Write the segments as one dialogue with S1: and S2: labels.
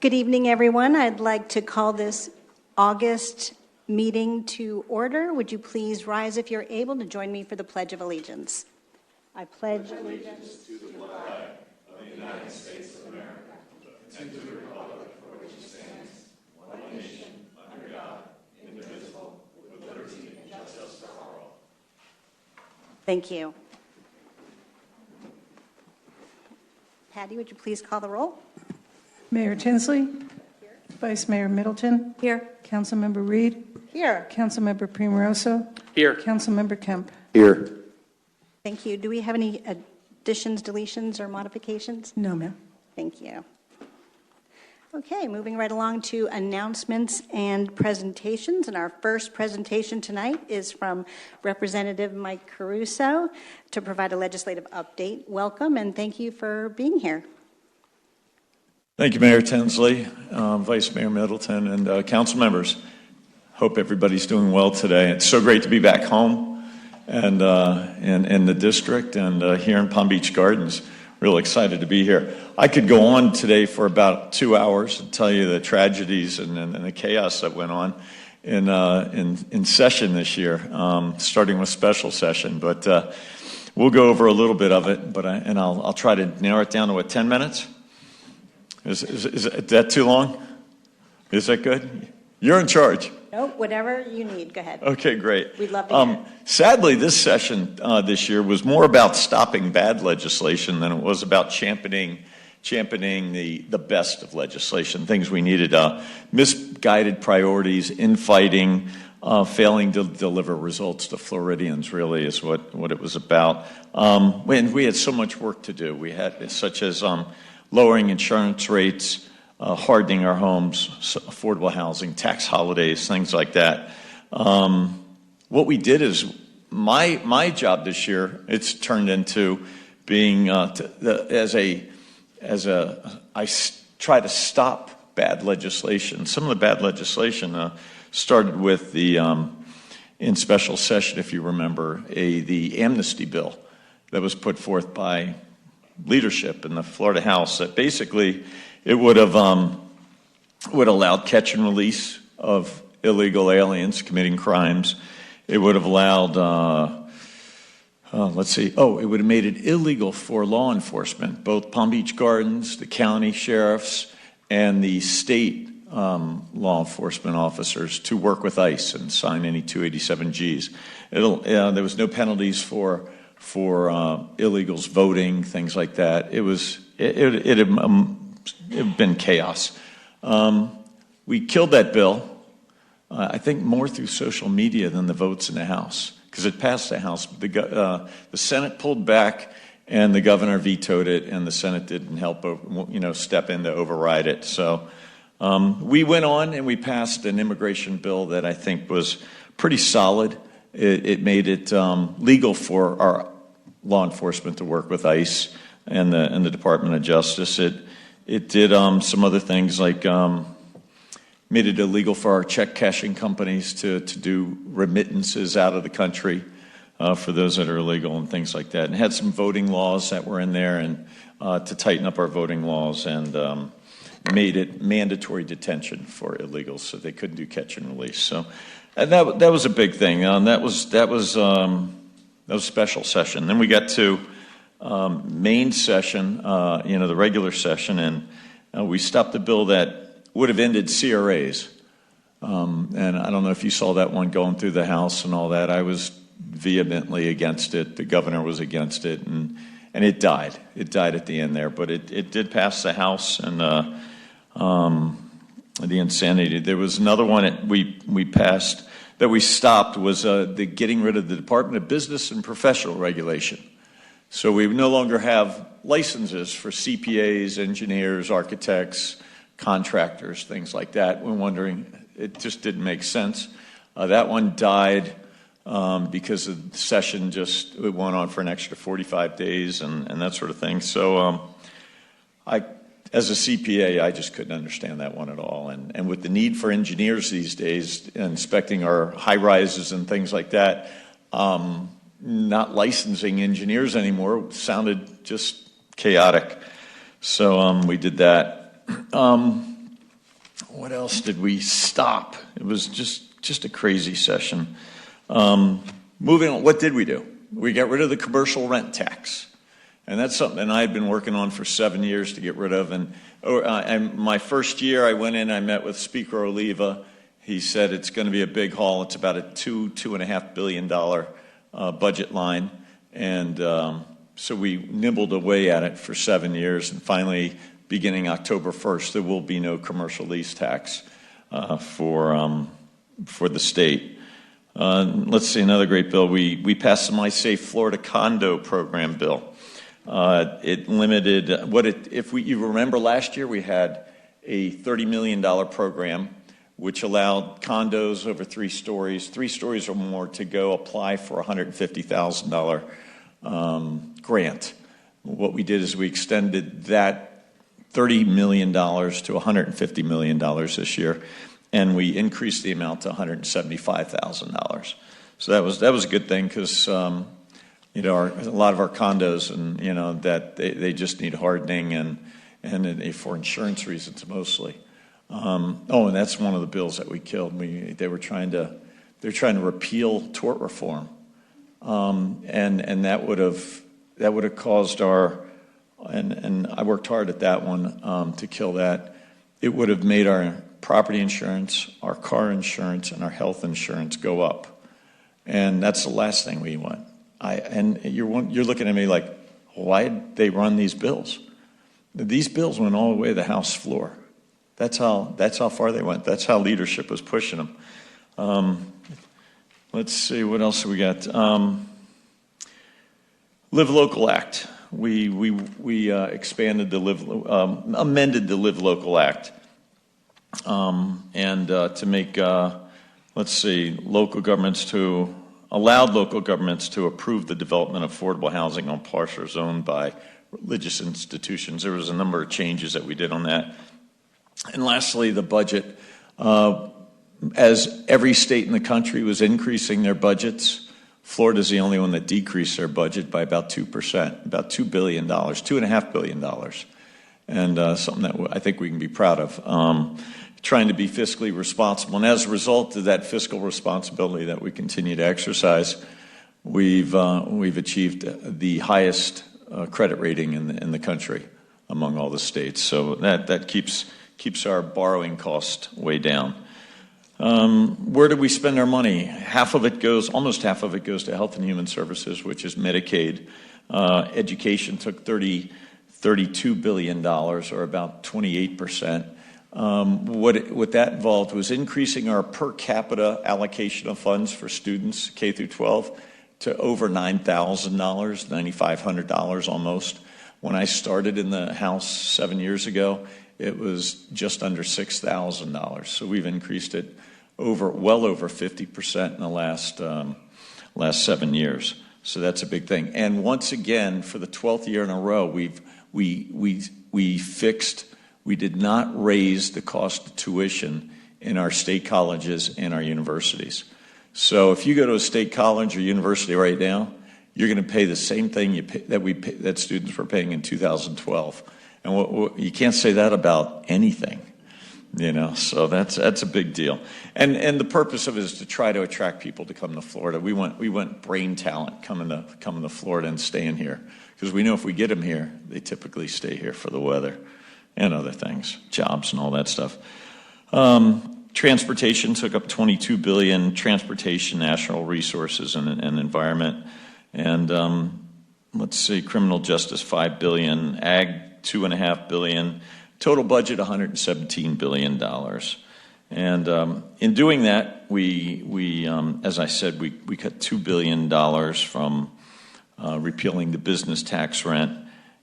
S1: Good evening, everyone. I'd like to call this August meeting to order. Would you please rise if you're able to join me for the Pledge of Allegiance? I pledge allegiance to the flag of the United States of America and to the republic for which it stands, one nation, under God, indivisible, with liberty and justice for all. Thank you. Patty, would you please call the roll?
S2: Mayor Tinsley. Here. Vice Mayor Middleton.
S1: Here.
S2: Councilmember Reed.
S1: Here.
S2: Councilmember Primoroso.
S3: Here.
S2: Councilmember Kemp.
S3: Here.
S1: Thank you. Do we have any additions, deletions, or modifications?
S2: No, ma'am.
S1: Thank you. Okay, moving right along to announcements and presentations. And our first presentation tonight is from Representative Mike Caruso to provide a legislative update. Welcome, and thank you for being here.
S4: Thank you, Mayor Tinsley, Vice Mayor Middleton, and council members. Hope everybody's doing well today. It's so great to be back home and in the district and here in Palm Beach Gardens. Real excited to be here. I could go on today for about 2 hours and tell you the tragedies and the chaos that went on in session this year, starting with special session. But we'll go over a little bit of it. I'll try to narrow it down to 10 minutes. Is that too long? Is that good? You're in charge.
S1: Nope, whatever you need. Go ahead.
S4: Okay, great.
S1: We'd love to hear.
S4: Sadly, this session this year was more about stopping bad legislation than it was about championing the best of legislation, things we needed. Misguided priorities, infighting, failing to deliver results to Floridians really is what it was about. And we had so much work to do. We had such as lowering insurance rates, hardening our homes, affordable housing, tax holidays, things like that. What we did is my job this year. It's turned into being I try to stop bad legislation. Some of the bad legislation started with the in special session, if you remember, the amnesty bill that was put forth by leadership in the Florida House that basically it would have allowed catch and release of illegal aliens committing crimes. It would have allowed, it would have made it illegal for law enforcement, both Palm Beach Gardens, the county sheriffs, and the state law enforcement officers to work with ICE and sign any 287Gs. There was no penalties for illegals voting, things like that. It had been chaos. We killed that bill, I think more through social media than the votes in the House, because it passed the House. The Senate pulled back, and the governor vetoed it, and the Senate didn't help, step in to override it. So we went on and we passed an immigration bill that I think was pretty solid. It made it legal for our law enforcement to work with ICE and the Department of Justice. It did some other things like made it illegal for our check cashing companies to do remittances out of the country for those that are illegal and things like that. And had some voting laws that were in there and to tighten up our voting laws and made it mandatory detention for illegals so they couldn't do catch and release. So. And that was a big thing. That was special session. Then we got to main session, the regular session, and we stopped the bill that would have ended CRAs. And I don't know if you saw that one going through the House and all that. I was vehemently against it. The governor was against it, and it died. It died at the end there, but it did pass the House and. The insanity. There was another one that we passed that we stopped was the getting rid of the Department of Business and Professional Regulation. So we no longer have licenses for CPAs, engineers, architects, contractors, things like that. We're wondering, it just didn't make sense. That one died because the session it went on for an extra 45 days and that sort of thing. So as a CPA, I just couldn't understand that one at all. And with the need for engineers these days, inspecting our high rises and things like that, not licensing engineers anymore sounded just chaotic. So we did that. What else did we stop? It was just a crazy session. Moving on, what did we do? We got rid of the commercial rent tax. And that's something I had been working on for 7 years to get rid of. And my first year I went in, I met with Speaker Oliva. He said it's going to be a big haul. It's about a $2.5 billion budget line. And so we nibbled away at it for 7 years. And finally, beginning October 1st, there will be no commercial lease tax for the state. Let's see, another great bill. We passed the My Safe Florida Condo Program bill. It limited if you remember last year, we had a $30 million program which allowed condos over 3 stories or more to go apply for a $150,000 grant. What we did is we extended that $30 million to $150 million this year, and we increased the amount to $175,000. So that was a good thing because a lot of our condos and that they just need hardening and for insurance reasons mostly. And that's one of the bills that we killed. They're trying to repeal tort reform, and that would have caused and I worked hard at that one to kill that. It would have made our property insurance, our car insurance, and our health insurance go up, and that's the last thing we want. And you're looking at me like, why'd they run these bills? These bills went all the way to the House floor. That's how far they went. That's how leadership was pushing them. Let's see, what else we got? Live Local Act. We expanded amended the Live Local Act, and to make allowed local governments to approve the development of affordable housing on parcels owned by religious institutions. There was a number of changes that we did on that. And lastly, the budget. As every state in the country was increasing their budgets, Florida's the only one that decreased their budget by about 2%, about $2 billion, $2.5 billion. And something that I think we can be proud of. Trying to be fiscally responsible. And as a result of that fiscal responsibility that we continue to exercise, we've achieved the highest credit rating in the country among all the states. So that keeps our borrowing cost way down. Where do we spend our money? Almost half of it goes to Health and Human Services, which is Medicaid. Education took $32 billion, or about 28%. What that involved was increasing our per capita allocation of funds for students, K through 12, to over $9,000, $9,500 almost. When I started in the House 7 years ago, it was just under $6,000. So we've increased it well over 50% in the last 7 years. So that's a big thing. And once again, for the 12th year in a row, we did not raise the cost of tuition in our state colleges and our universities. So if you go to a state college or university right now, you're going to pay the same thing that students were paying in 2012. And you can't say that about anything, so that's a big deal. And the purpose of it is to try to attract people to come to Florida. We want brain talent coming to Florida and staying here, because we know if we get them here, they typically stay here for the weather and other things, jobs and all that stuff. Transportation took up $22 billion, transportation, natural resources, and environment. And let's see, criminal justice, $5 billion, ag, $2.5 billion, total budget, $117 billion. And in doing that, we as I said, we cut $2 billion from repealing the business tax rent,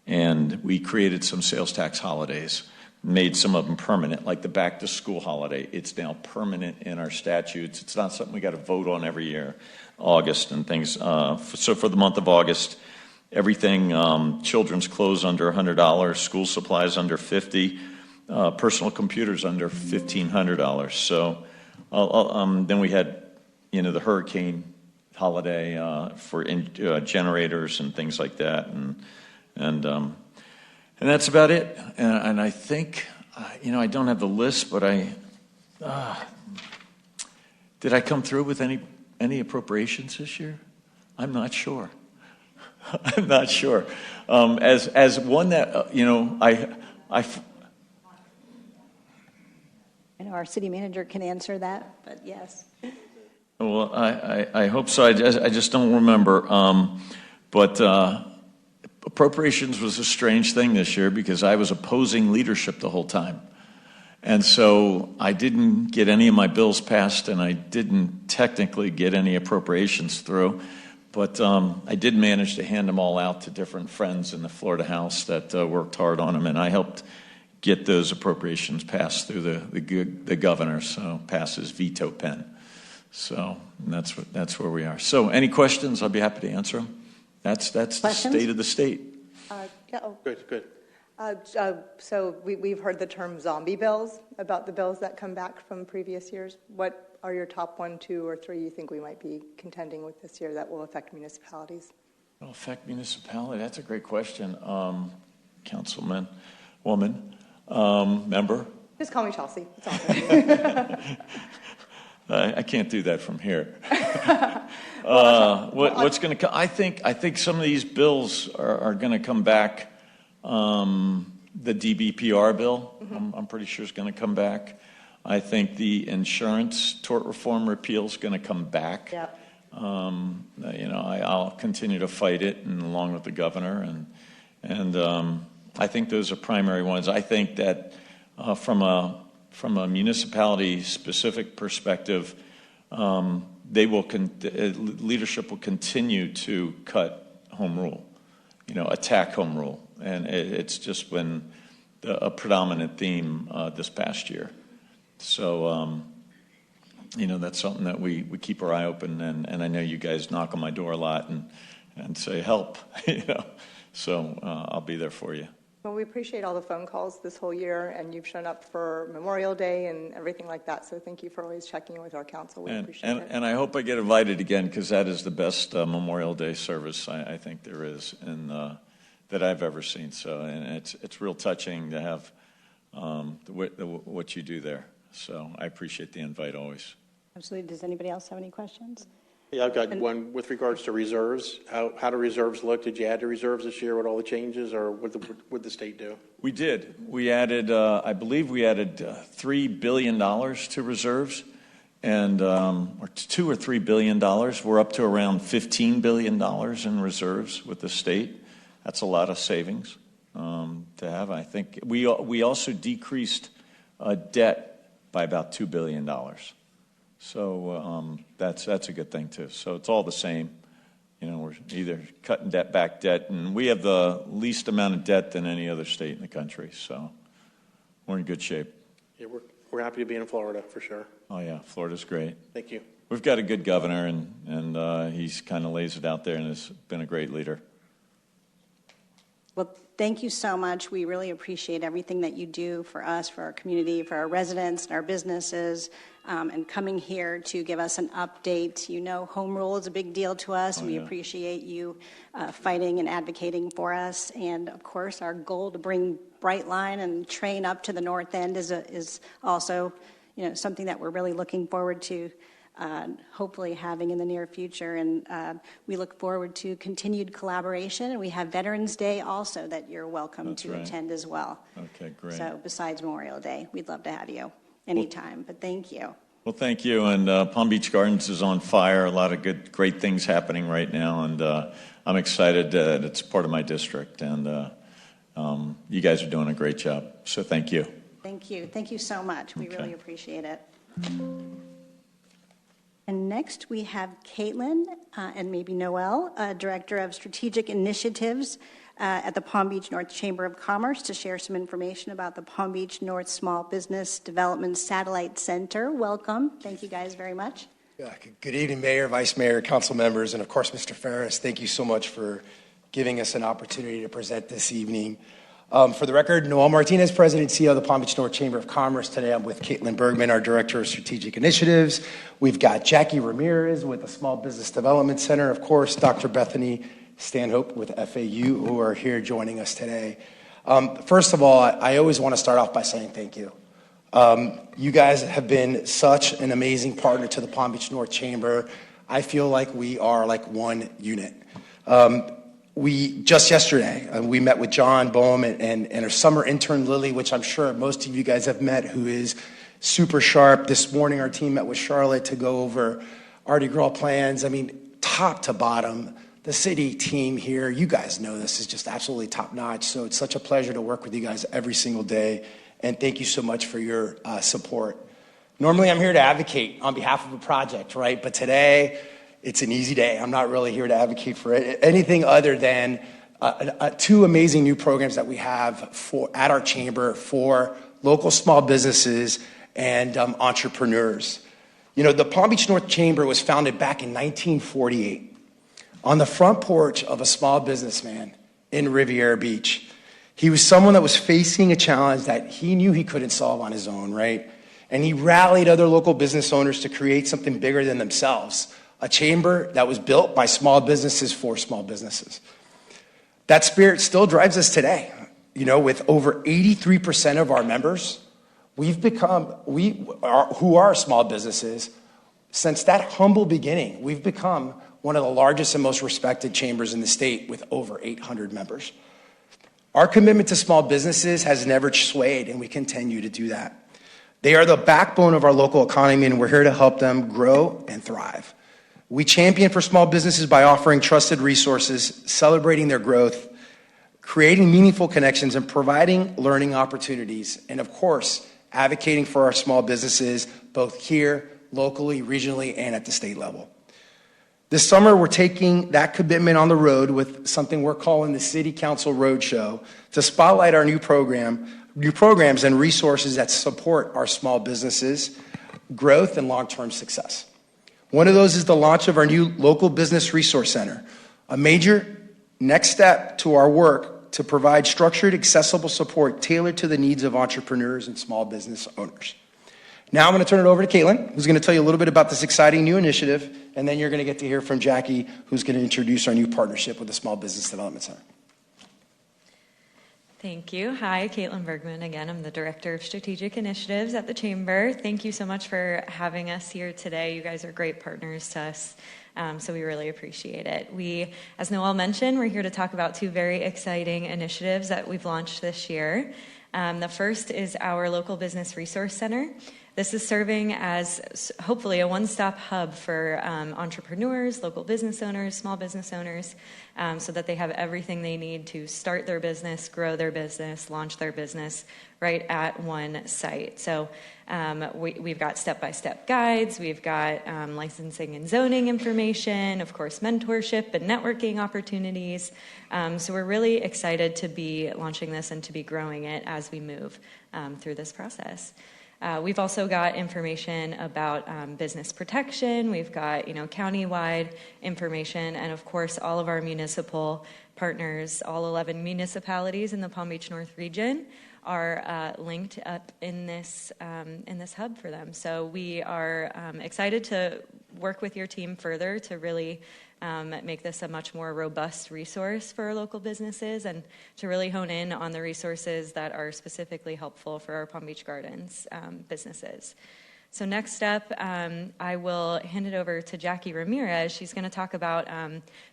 S4: and we created some sales tax holidays, made some of them permanent, like the back to school holiday. It's now permanent in our statutes. It's not something we got to vote on every year, August and things. So for the month of August, everything, children's clothes under $100, school supplies under $50, personal computers under $1,500. So then we had, the hurricane holiday for generators and things like that, and that's about it. And I think, I don't have the list, but Did I come through with any appropriations this year? I'm not sure. I'm not sure. As one that,
S1: I know our city manager can answer that, but yes.
S4: Well, I hope so. I just don't remember. But appropriations was a strange thing this year because I was opposing leadership the whole time. And so I didn't get any of my bills passed, and I didn't technically get any appropriations through. But I did manage to hand them all out to different friends in the Florida House that worked hard on them, and I helped get those appropriations passed through the governor, so pass his veto pen. So that's where we are. So any questions? I'll be happy to answer them. That's the state of the state.
S3: Good. So we've heard the term zombie bills about the bills that come back from previous years. What are your top 1, 2, or 3 you think we might be contending with this year that will affect municipalities?
S4: Will affect municipality? That's a great question. Councilman, woman, member?
S3: Just call me Chelsea. It's all good.
S4: I can't do that from here. What's going to come? I think some of these bills are going to come back. The DBPR bill, I'm pretty sure is going to come back. I think the insurance tort reform repeal is going to come back.
S3: Yep.
S4: I'll continue to fight it, and along with the governor, and I think those are primary ones. I think that from a municipality specific perspective, leadership will continue to cut home rule, attack home rule. And it's just been a predominant theme this past year. So, that's something that we keep our eye open, and I know you guys knock on my door a lot and say, help, So I'll be there for you.
S3: Well, we appreciate all the phone calls this whole year, and you've shown up for Memorial Day and everything like that. So thank you for always checking in with our council. We appreciate it.
S4: And I hope I get invited again, because that is the best Memorial Day service I think there is that I've ever seen. So, and it's real touching to have what you do there. So I appreciate the invite always.
S1: Absolutely. Does anybody else have any questions?
S5: Yeah, I've got one with regards to reserves. How do reserves look? Did you add to reserves this year with all the changes, or what did the state do?
S4: We did. We added, I believe we added $3 billion to reserves, and or $2 or $3 billion. We're up to around $15 billion in reserves with the state. That's a lot of savings to have. I think we also decreased debt by about $2 billion. So that's a good thing too. So it's all the same. We're either cutting back debt, and we have the least amount of debt than any other state in the country. So we're in good shape.
S5: Yeah, we're happy to be in Florida for sure.
S4: Oh yeah, Florida's great.
S5: Thank you.
S4: We've got a good governor, and he's kind of lays it out there and has been a great leader.
S1: Well, thank you so much. We really appreciate everything that you do for us, for our community, for our residents and our businesses, and coming here to give us an update. Home rule is a big deal to us, and we appreciate you fighting and advocating for us. And, of course, our goal to bring Brightline and train up to the north end is also, something that we're really looking forward to hopefully having in the near future. And we look forward to continued collaboration. And we have Veterans Day also that you're welcome to attend as well.
S4: Okay, great.
S1: So besides Memorial Day, we'd love to have you anytime. But thank you.
S4: Well, thank you. And Palm Beach Gardens is on fire. A lot of great things happening right now. And I'm excited that it's part of my district. And you guys are doing a great job. So thank you.
S1: Thank you. Thank you so much. We really appreciate it. And next we have Caitlin and maybe Noel, Director of Strategic Initiatives at the Palm Beach North Chamber of Commerce, to share some information about the Palm Beach North Small Business Development Satellite Center. Welcome. Thank you guys very much.
S6: Yeah, good evening, Mayor, Vice Mayor, Council members, and of course, Mr. Ferris. Thank you so much for giving us an opportunity to present this evening. For the record, Noel Martinez, President and CEO of the Palm Beach North Chamber of Commerce. Today I'm with Caitlin Bergman, our Director of Strategic Initiatives. We've got Jackie Ramirez with the Small Business Development Center. Of course, Dr. Bethany Stanhope with FAU, who are here joining us today. First of all, I always want to start off by saying thank you. You guys have been such an amazing partner to the Palm Beach North Chamber. I feel like we are like one unit. We just yesterday, we met with John Boehm and our summer intern Lily, which I'm sure most of you guys have met, who is super sharp. This morning, our team met with Charlotte to go over Artie Gras plans. I mean, top to bottom, the city team here, you guys know this is just absolutely top notch. So it's such a pleasure to work with you guys every single day. And thank you so much for your support. Normally, I'm here to advocate on behalf of a project, right? But today, it's an easy day. I'm not really here to advocate for anything other than two amazing new programs that we have at our chamber for local small businesses and entrepreneurs. You know, the Palm Beach North Chamber was founded back in 1948 on the front porch of a small businessman in Riviera Beach. He was someone that was facing a challenge that he knew he couldn't solve on his own, right? And he rallied other local business owners to create something bigger than themselves, a chamber that was built by small businesses for small businesses. That spirit still drives us today. You know, with over 83% of our members, who are small businesses, since that humble beginning, we've become one of the largest and most respected chambers in the state with over 800 members. Our commitment to small businesses has never swayed, and we continue to do that. They are the backbone of our local economy, and we're here to help them grow and thrive. We champion for small businesses by offering trusted resources, celebrating their growth, creating meaningful connections, and providing learning opportunities, and of course, advocating for our small businesses, both here, locally, regionally, and at the state level. This summer, we're taking that commitment on the road with something we're calling the City Council Roadshow to spotlight our new programs and resources that support our small businesses' growth and long-term success. One of those is the launch of our new Local Business Resource Center, a major next step to our work to provide structured, accessible support tailored to the needs of entrepreneurs and small business owners. Now I'm going to turn it over to Caitlin, who's going to tell you a little bit about this exciting new initiative, and then you're going to get to hear from Jackie, who's going to introduce our new partnership with the Small Business Development Center.
S7: Thank you. Hi, Caitlin Bergman again. I'm the Director of Strategic Initiatives at the Chamber. Thank you so much for having us here today. You guys are great partners to us, so we really appreciate it. We, as Noel mentioned, we're here to talk about two very exciting initiatives that we've launched this year. The first is our Local Business Resource Center. This is serving as hopefully a one-stop hub for entrepreneurs, local business owners, small business owners, so that they have everything they need to start their business, grow their business, launch their business right at one site. So we've got step-by-step guides, we've got licensing and zoning information, of course, mentorship and networking opportunities. So we're really excited to be launching this and to be growing it as we move through this process. We've also got information about business protection. We've got, county-wide information, and of course, all of our municipal partners, all 11 municipalities in the Palm Beach North region, are linked up in this hub for them. So we are excited to work with your team further to really make this a much more robust resource for local businesses and to really hone in on the resources that are specifically helpful for our Palm Beach Gardens businesses. So next up, I will hand it over to Jackie Ramirez. She's going to talk about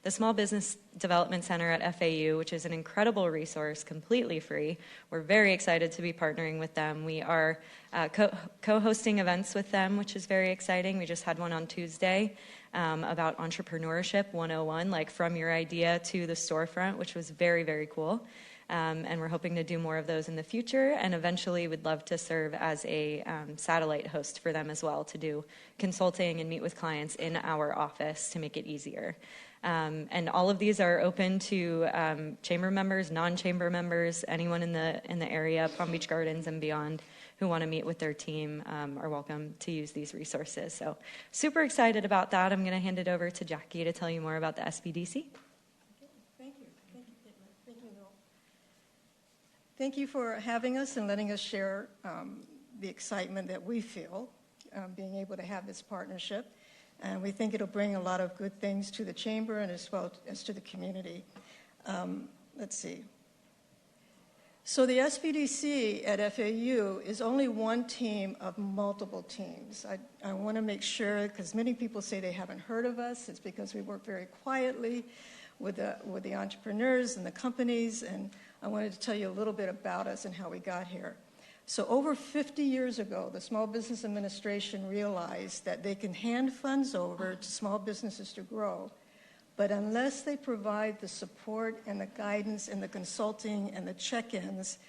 S7: the Small Business Development Center at FAU, which is an incredible resource, completely free. We're very excited to be partnering with them. We are co-hosting events with them, which is very exciting. We just had one on Tuesday about Entrepreneurship 101, like from your idea to the storefront, which was very, very cool. And we're hoping to do more of those in the future, and eventually we'd love to serve as a satellite host for them as well, to do consulting and meet with clients in our office to make it easier. And all of these are open to chamber members, non-chamber members, anyone in the area, Palm Beach Gardens and beyond, who want to meet with their team are welcome to use these resources. So super excited about that. I'm going to hand it over to Jackie to tell you more about the SBDC.
S8: Thank you for having us and letting us share the excitement that we feel being able to have this partnership. And we think it'll bring a lot of good things to the chamber and as well as to the community. Let's see. So the SBDC at FAU is only one team of multiple teams. I want to make sure, because many people say they haven't heard of us. It's because we work very quietly with the entrepreneurs and the companies, and I wanted to tell you a little bit about us and how we got here. So over 50 years ago, the Small Business Administration realized that they can hand funds over to small businesses to grow, but unless they provide the support and the guidance and the consulting and the check-ins,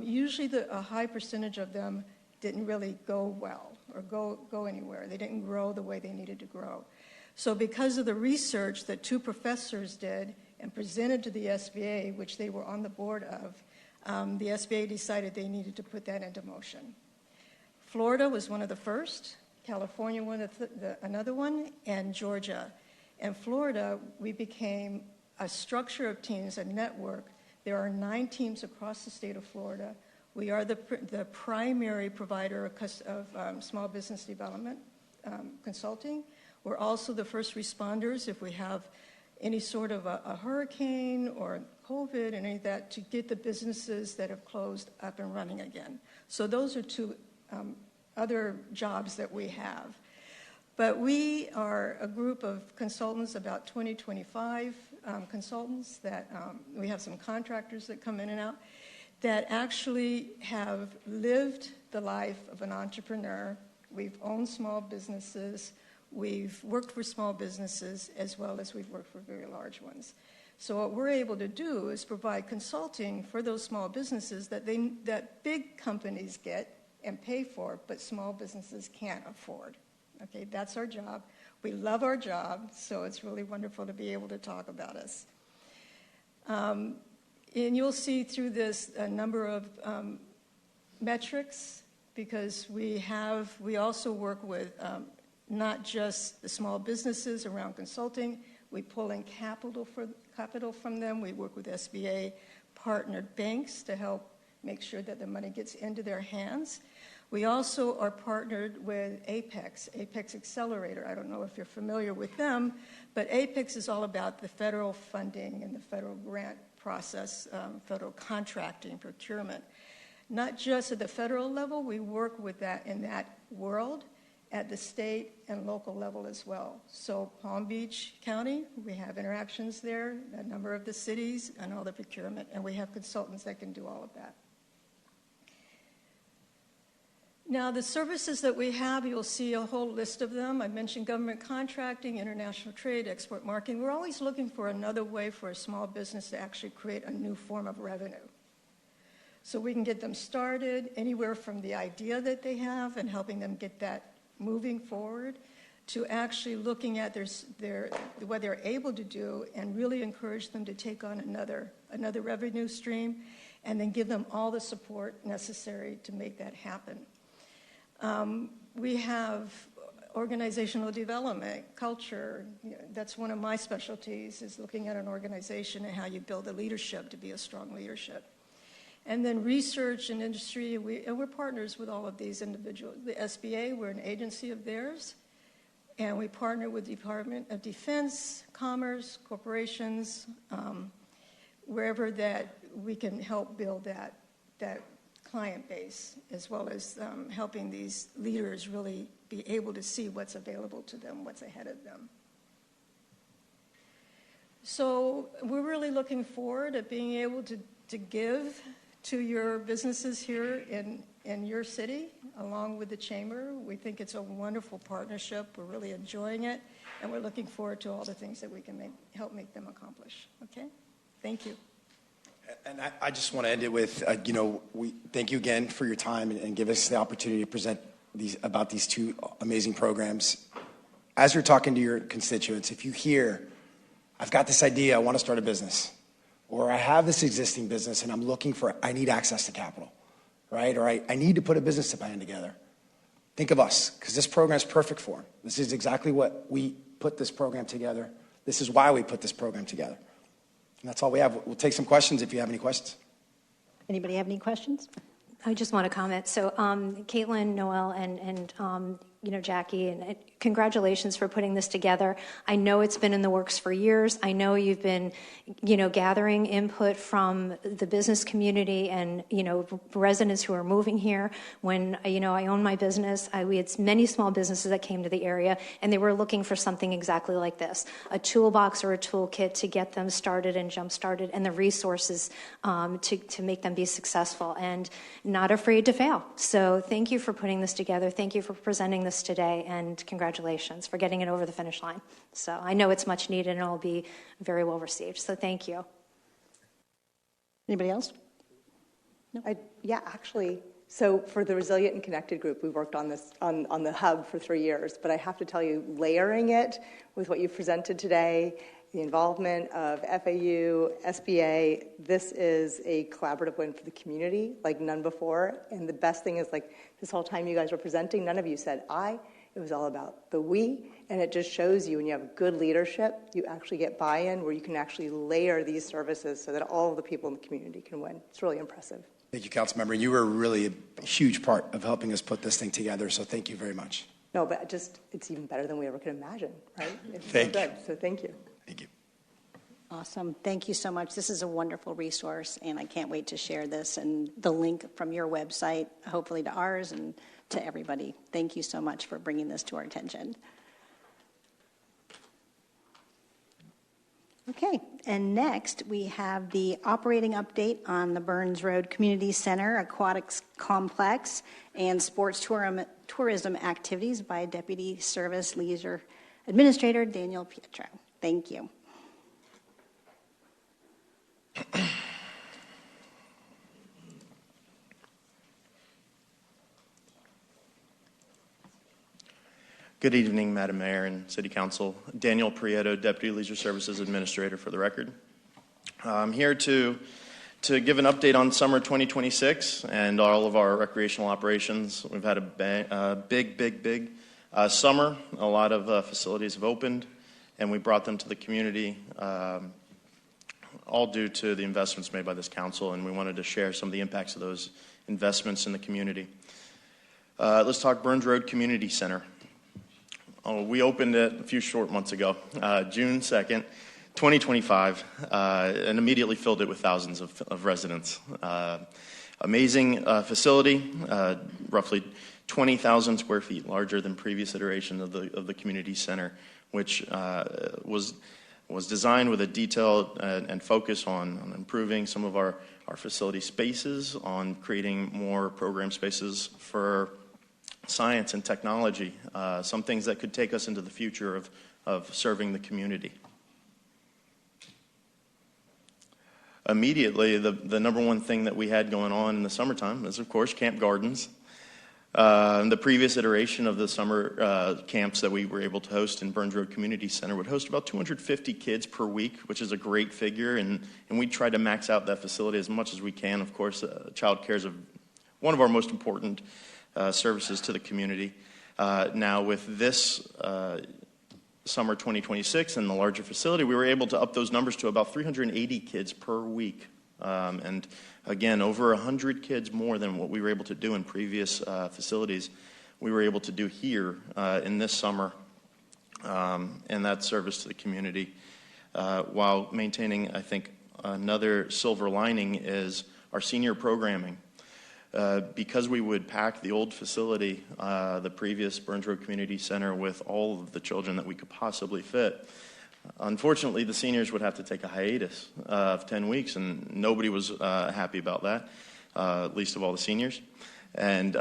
S8: usually a high percentage of them didn't really go well or go anywhere. They didn't grow the way they needed to grow. So because of the research that 2 professors did and presented to the SBA, which they were on the board of, the SBA decided they needed to put that into motion. Florida was one of the first, California another one, and Georgia. In Florida, we became a structure of teams, a network. There are 9 teams across the state of Florida. We are the primary provider of small business development consulting. We're also the first responders if we have any sort of a hurricane or COVID and any of that, to get the businesses that have closed up and running again. So those are 2 other jobs that we have. But we are a group of consultants, about 20, 25 consultants that we have some contractors that come in and out that actually have lived the life of an entrepreneur. We've owned small businesses. We've worked for small businesses as well as we've worked for very large ones. So what we're able to do is provide consulting for those small businesses that big companies get and pay for, but small businesses can't afford. Okay, that's our job. We love our job, so it's really wonderful to be able to talk about us. And you'll see through this a number of metrics, because we also work with not just the small businesses around consulting. We pull in capital from them. We work with SBA partnered banks to help make sure that the money gets into their hands. We also are partnered with Apex Accelerator. I don't know if you're familiar with them, but Apex is all about the federal funding and the federal grant process, federal contracting, procurement. Not just at the federal level, we work with that in that world, at the state and local level as well. So Palm Beach County, we have interactions there, a number of the cities, and all the procurement, and we have consultants that can do all of that. Now, the services that we have, you'll see a whole list of them. I mentioned government contracting, international trade, export marketing. We're always looking for another way for a small business to actually create a new form of revenue. So we can get them started anywhere from the idea that they have and helping them get that moving forward to actually looking at what they're able to do and really encourage them to take on another revenue stream and then give them all the support necessary to make that happen. We have organizational development, culture. That's one of my specialties, is looking at an organization and how you build the leadership to be a strong leadership. And then research and industry, we're partners with all of these individuals. The SBA, we're an agency of theirs, and we partner with the Department of Defense, Commerce, corporations, wherever that we can help build that client base, as well as helping these leaders really be able to see what's available to them, what's ahead of them. So we're really looking forward at being able to give to your businesses here in your city, along with the Chamber. We think it's a wonderful partnership. We're really enjoying it, and we're looking forward to all the things that we can help make them accomplish. Okay? Thank you.
S6: And I just want to end it with, we thank you again for your time and give us the opportunity to present about these 2 amazing programs. As you're talking to your constituents, if you hear, I've got this idea, I want to start a business, or I have this existing business and I need access to capital, right? Or I need to put a business plan together. Think of us, because this program is perfect for them. This is exactly what we put this program together. This is why we put this program together. And that's all we have. We'll take some questions if you have any questions.
S1: Anybody have any questions?
S9: I just want to comment. So Caitlin, Noel, and Jackie, and congratulations for putting this together. I know it's been in the works for years. I know you've been, gathering input from the business community and, residents who are moving here. When, I owned my business, we had many small businesses that came to the area, and they were looking for something exactly like this, a toolbox or a toolkit to get them started and jump-started, and the resources to make them be successful, and not afraid to fail. So thank you for putting this together. Thank you for presenting this today, and congratulations for getting it over the finish line. So I know it's much needed and it'll be very well received. So thank you.
S1: Anybody else?
S3: Yeah, actually, so for the Resilient and Connected group, we worked on this on the hub for 3 years, but I have to tell you, layering it with what you've presented today, the involvement of FAU, SBA, this is a collaborative win for the community like none before. And the best thing is, like, this whole time you guys were presenting, none of you said I. It was all about the we, and it just shows you when you have good leadership, you actually get buy-in where you can actually layer these services so that all of the people in the community can win. It's really impressive.
S6: Thank you, Councilmember. You were really a huge part of helping us put this thing together, so thank you very much.
S3: No, but it's even better than we ever could imagine, right? It's
S6: Thank
S3: so
S6: you.
S3: good, so thank you.
S6: Thank you.
S1: Awesome. Thank you so much. This is a wonderful resource, and I can't wait to share this and the link from your website, hopefully to ours and to everybody. Thank you so much for bringing this to our attention. Okay, and next we have the operating update on the Burns Road Community Center Aquatics Complex and sports tourism activities by Deputy Service Leisure Administrator Daniel Pietro. Thank you.
S10: Good evening, Madam Mayor and City Council. Daniel Prieto, Deputy Leisure Services Administrator for the record. I'm here to give an update on summer 2026 and all of our recreational operations. We've had a big summer. A lot of facilities have opened, and we brought them to the community, all due to the investments made by this council, and we wanted to share some of the impacts of those investments in the community. Let's talk Burns Road Community Center. We opened it a few short months ago, June 2nd, 2025, and immediately filled it with thousands of residents. Amazing facility, roughly 20,000 square feet, larger than previous iteration of the community center, which was designed with a detail and focus on improving some of our facility spaces, on creating more program spaces for science and technology, some things that could take us into the future of serving the community. Immediately, the number one thing that we had going on in the summertime is, of course, Camp Gardens. The previous iteration of the summer camps that we were able to host in Burns Road Community Center would host about 250 kids per week, which is a great figure, and we tried to max out that facility as much as we can. Of course, child care is one of our most important services to the community. Now with this summer 2026 and the larger facility, we were able to up those numbers to about 380 kids per week. And again, over 100 kids more than what we were able to do in previous facilities, we were able to do here in this summer, and that service to the community, while maintaining, I think, another silver lining is our senior programming. Because we would pack the old facility, the previous Burns Road Community Center, with all of the children that we could possibly fit, unfortunately, the seniors would have to take a hiatus of 10 weeks, and nobody was happy about that, least of all the seniors. And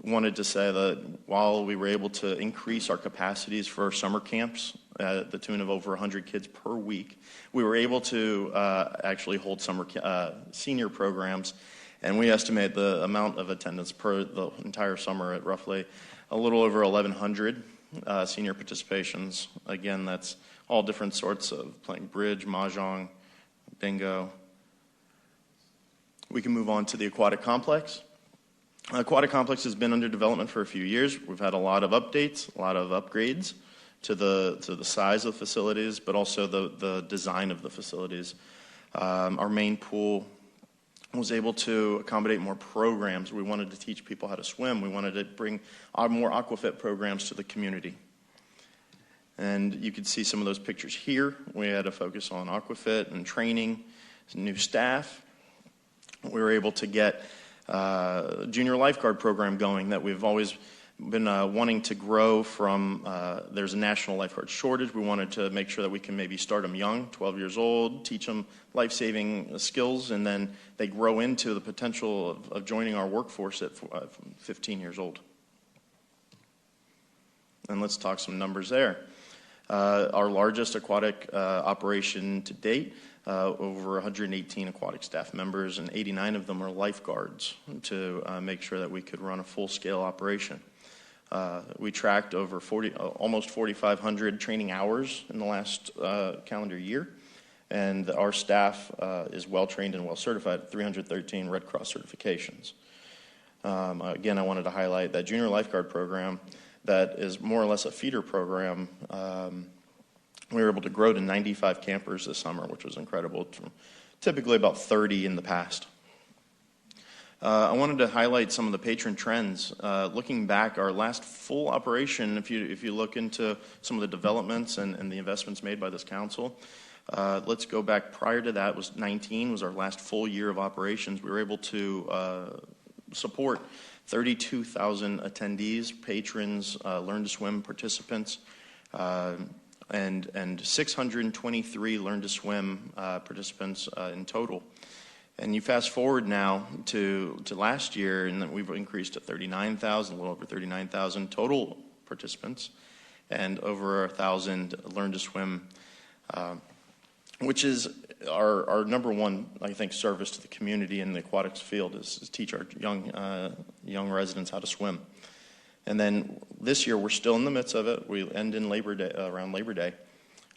S10: wanted to say that while we were able to increase our capacities for summer camps at the tune of over 100 kids per week, we were able to actually hold senior programs. And we estimate the amount of attendance per the entire summer at roughly a little over 1,100 senior participations. Again, that's all different sorts of playing bridge, mahjong, bingo. We can move on to the aquatic complex. The aquatic complex has been under development for a few years. We've had a lot of updates, a lot of upgrades to the size of facilities, but also the design of the facilities. Our main pool was able to accommodate more programs. We wanted to teach people how to swim. We wanted to bring more aquafit programs to the community. And you can see some of those pictures here. We had a focus on aquafit and training, some new staff. We were able to get a junior lifeguard program going that we've always been wanting to grow from. There's a national lifeguard shortage. We wanted to make sure that we can maybe start them young, 12 years old, teach them life-saving skills, and then they grow into the potential of joining our workforce at 15 years old. And let's talk some numbers there. Our largest aquatic operation to date, over 118 aquatic staff members, and 89 of them are lifeguards to make sure that we could run a full-scale operation. We tracked over almost 4,500 training hours in the last calendar year, and our staff is well-trained and well-certified, 313 Red Cross certifications. Again, I wanted to highlight that junior lifeguard program that is more or less a feeder program. We were able to grow to 95 campers this summer, which was incredible, typically about 30 in the past. I wanted to highlight some of the patron trends. Looking back, our last full operation, if you look into some of the developments and the investments made by this council, let's go back prior to that, was 19, was our last full year of operations. We were able to support 32,000 attendees, patrons, Learn to Swim participants, and 623 Learn to Swim participants in total. And you fast forward now to last year, and we've increased to 39,000, a little over 39,000 total participants, and over 1,000 Learn to Swim, which is our number one, I think, service to the community in the aquatics field is teach our young residents how to swim. And then this year, we're still in the midst of it. We end in Labor Day, around Labor Day.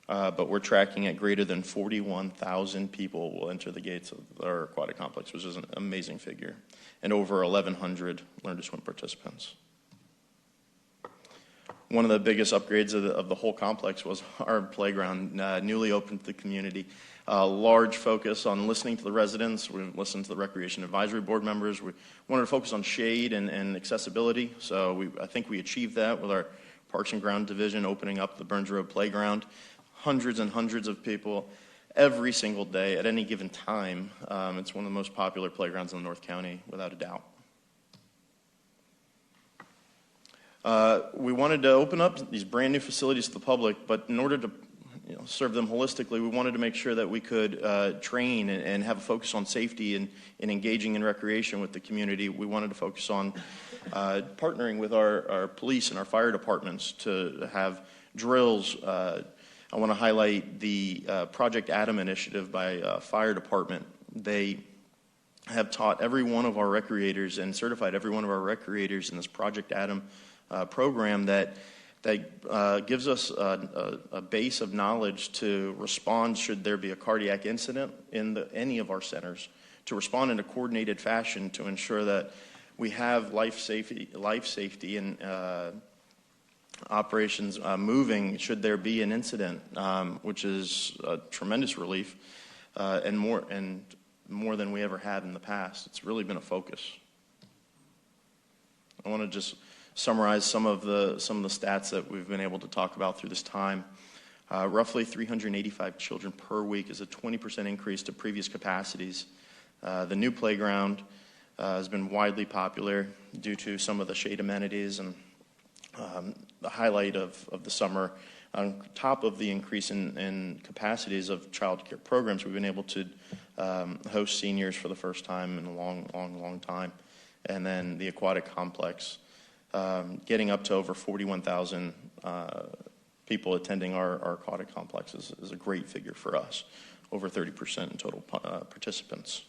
S10: But we're tracking at greater than 41,000 people will enter the gates of our aquatic complex, which is an amazing figure, and over 1,100 Learn to Swim participants. One of the biggest upgrades of the whole complex was our playground, newly opened to the community. A large focus on listening to the residents. We listened to the Recreation Advisory Board members. We wanted to focus on shade and accessibility, so I think we achieved that with our Parks and Ground Division opening up the Burns Road Playground. Hundreds and hundreds of people every single day at any given time. It's one of the most popular playgrounds in North County, without a doubt. We wanted to open up these brand new facilities to the public, but in order to serve them holistically, we wanted to make sure that we could train and have a focus on safety and engaging in recreation with the community. We wanted to focus on partnering with our police and our fire departments to have drills. I want to highlight the Project Adam initiative by Fire Department. They have taught every one of our recreators and certified every one of our recreators in this Project Adam program that gives us a base of knowledge to respond should there be a cardiac incident in any of our centers, to respond in a coordinated fashion to ensure that we have life safety and operations moving should there be an incident, which is a tremendous relief and more than we ever had in the past. It's really been a focus. I want to just summarize some of the stats that we've been able to talk about through this time. Roughly 385 children per week is a 20% increase to previous capacities. The new playground has been widely popular due to some of the shade amenities and the highlight of the summer. On top of the increase in capacities of child care programs, we've been able to host seniors for the first time in a long time. And then the aquatic complex, getting up to over 41,000 people attending our aquatic complex is a great figure for us, over 30% in total participants.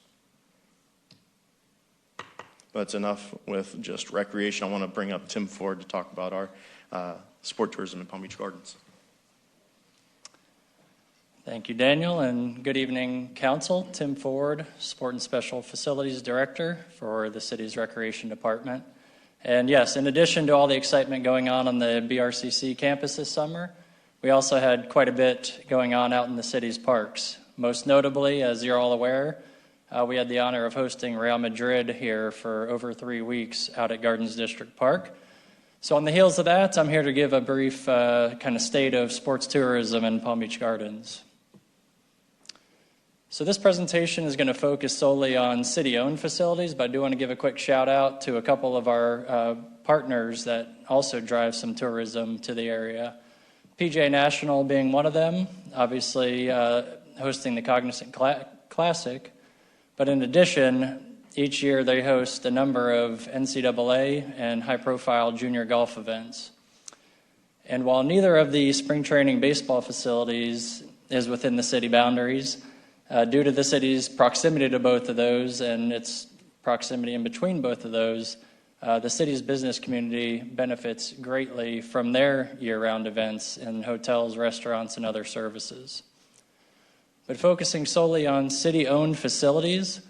S10: That's enough with just recreation. I want to bring up Tim Ford to talk about our sport tourism in Palm Beach Gardens.
S11: Thank you, Daniel, and good evening, Council. Tim Ford, Sport and Special Facilities Director for the city's Recreation Department. And yes, in addition to all the excitement going on the BRCC campus this summer, we also had quite a bit going on out in the city's parks. Most notably, as you're all aware, we had the honor of hosting Real Madrid here for over 3 weeks out at Gardens District Park. So on the heels of that, I'm here to give a brief kind of state of sports tourism in Palm Beach Gardens. So this presentation is going to focus solely on city-owned facilities, but I do want to give a quick shout out to a couple of our partners that also drive some tourism to the area. PGA National being one of them, obviously hosting the Cognizant Classic, but in addition, each year they host a number of NCAA and high-profile junior golf events. And while neither of the spring training baseball facilities is within the city boundaries, due to the city's proximity to both of those and its proximity in between both of those, the city's business community benefits greatly from their year-round events in hotels, restaurants, and other services. But focusing solely on city-owned facilities,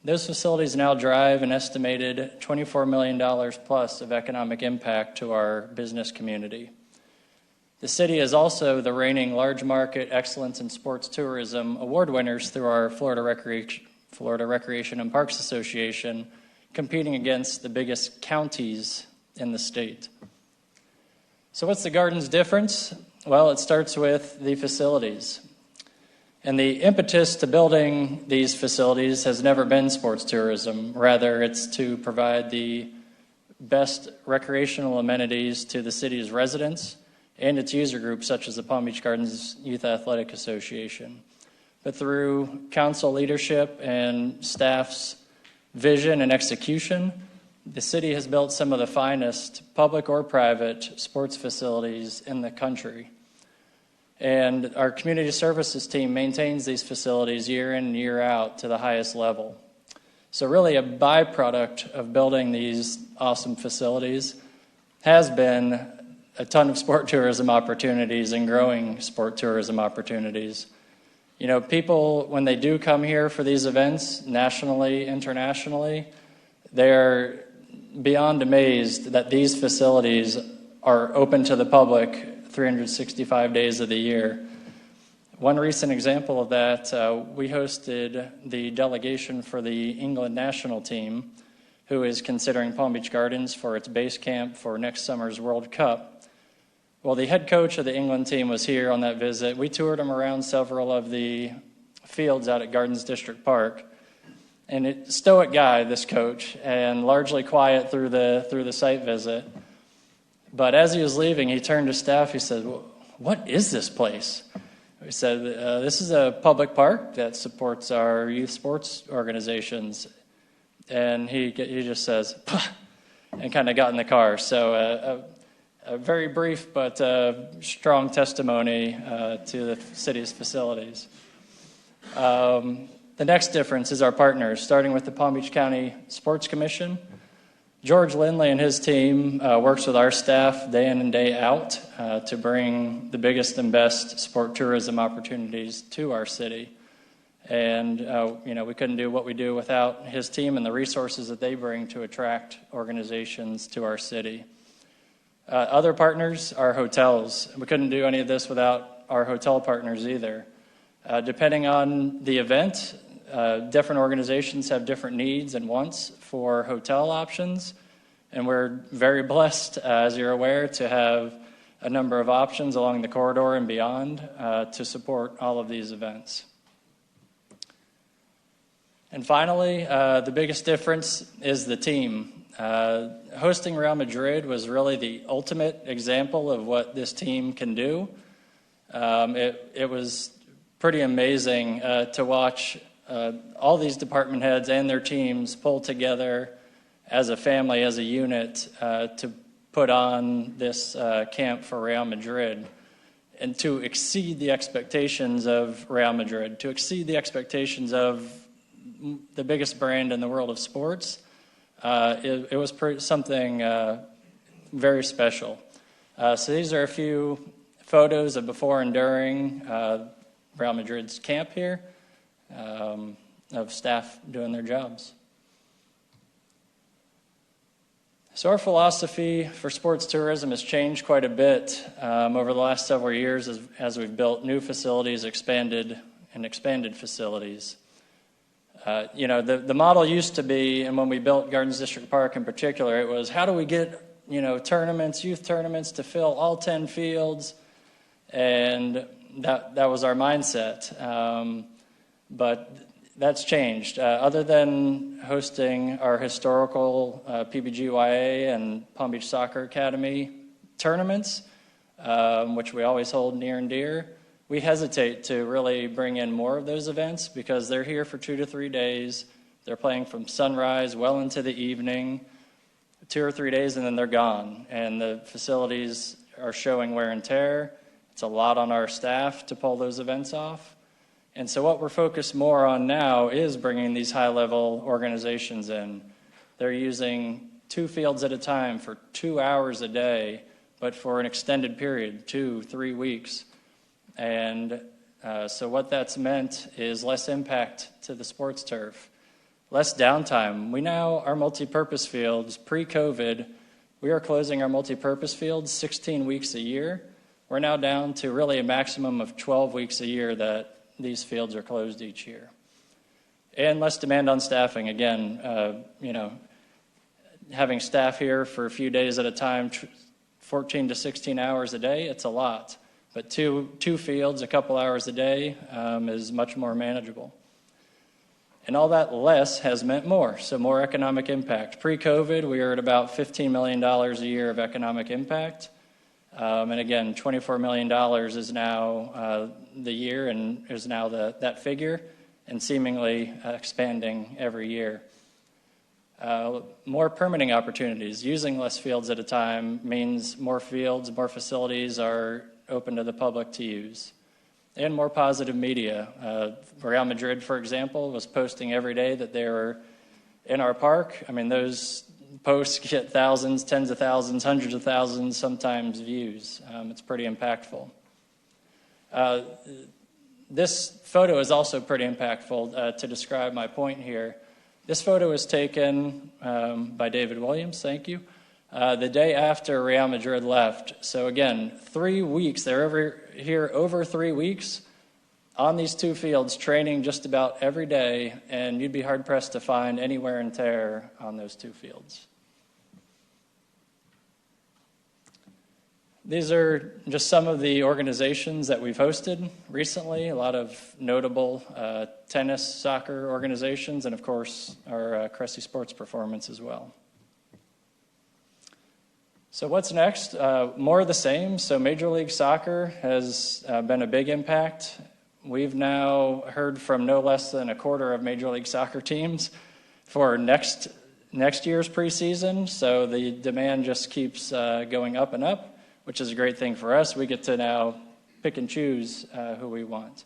S11: those facilities now drive an estimated $24 million plus of economic impact to our business community. The city is also the reigning large market excellence in sports tourism award winners through our Florida Recreation and Parks Association, competing against the biggest counties in the state. So what's the Gardens difference? Well, it starts with the facilities. And the impetus to building these facilities has never been sports tourism. Rather, it's to provide the best recreational amenities to the city's residents and its user groups, such as the Palm Beach Gardens Youth Athletic Association. But through council leadership and staff's vision and execution, the city has built some of the finest public or private sports facilities in the country. And our community services team maintains these facilities year in and year out to the highest level. So really a byproduct of building these awesome facilities has been a ton of sport tourism opportunities and growing sport tourism opportunities. You know, people, when they do come here for these events, nationally, internationally, they're beyond amazed that these facilities are open to the public 365 days of the year. One recent example of that, we hosted the delegation for the England national team, who is considering Palm Beach Gardens for its base camp for next summer's World Cup. Well, the head coach of the England team was here on that visit. We toured him around several of the fields out at Gardens District Park. And a stoic guy, this coach, and largely quiet through the site visit. But as he was leaving, he turned to staff. He said, well, "What is this place?" We said, "This is a public park that supports our youth sports organizations." And he just says, "Puh," and kind of got in the car. So a very brief but strong testimony to the city's facilities. The next difference is our partners, starting with the Palm Beach County Sports Commission. George Lindley and his team works with our staff day in and day out to bring the biggest and best sport tourism opportunities to our city. And, we couldn't do what we do without his team and the resources that they bring to attract organizations to our city. Other partners are hotels. We couldn't do any of this without our hotel partners either. Depending on the event, different organizations have different needs and wants for hotel options, and we're very blessed, as you're aware, to have a number of options along the corridor and beyond to support all of these events. And finally, the biggest difference is the team. Hosting Real Madrid was really the ultimate example of what this team can do. It was pretty amazing to watch all these department heads and their teams pull together as a family, as a unit, to put on this camp for Real Madrid, and to exceed the expectations of Real Madrid, to exceed the expectations of the biggest brand in the world of sports. It was something very special. So these are a few photos of before and during Real Madrid's camp here, of staff doing their jobs. So our philosophy for sports tourism has changed quite a bit over the last several years as we've built new facilities, expanded facilities. The model used to be, and when we built Gardens District Park in particular, it was how do we get, tournaments, youth tournaments to fill all 10 fields, and that was our mindset. But that's changed. Other than hosting our historical PBGYA and Palm Beach Soccer Academy tournaments, which we always hold near and dear, we hesitate to really bring in more of those events because they're here for 2 to 3 days. They're playing from sunrise well into the evening, 2 or 3 days, and then they're gone. And the facilities are showing wear and tear. It's a lot on our staff to pull those events off. And so what we're focused more on now is bringing these high-level organizations in. They're using 2 fields at a time for 2 hours a day, but for an extended period, 2-3 weeks. And so what that's meant is less impact to the sports turf, less downtime. Our multipurpose fields, pre-COVID, we are closing our multipurpose fields 16 weeks a year. We're now down to really a maximum of 12 weeks a year that these fields are closed each year. And less demand on staffing. Again, having staff here for a few days at a time, 14 to 16 hours a day, it's a lot. But two fields, a couple hours a day, is much more manageable. And all that less has meant more, so more economic impact. Pre-COVID, we were at about $15 million a year of economic impact. And again, $24 million is now the year and is now that figure and seemingly expanding every year. More permitting opportunities. Using less fields at a time means more fields, more facilities are open to the public to use. And more positive media. Real Madrid, for example, was posting every day that they were in our park. I mean, those posts get thousands, tens of thousands, hundreds of thousands, sometimes views. It's pretty impactful. This photo is also pretty impactful to describe my point here. This photo was taken by David Williams, thank you, the day after Real Madrid left. So again, 3 weeks, they're here over 3 weeks on these 2 fields, training just about every day, and you'd be hard-pressed to find any wear and tear on those 2 fields. These are just some of the organizations that we've hosted recently, a lot of notable tennis, soccer organizations, and of course, our Cressy Sports Performance as well. So what's next? More of the same. So Major League Soccer has been a big impact. We've now heard from no less than a quarter of Major League Soccer teams for next year's preseason. So the demand just keeps going up and up, which is a great thing for us. We get to now pick and choose who we want.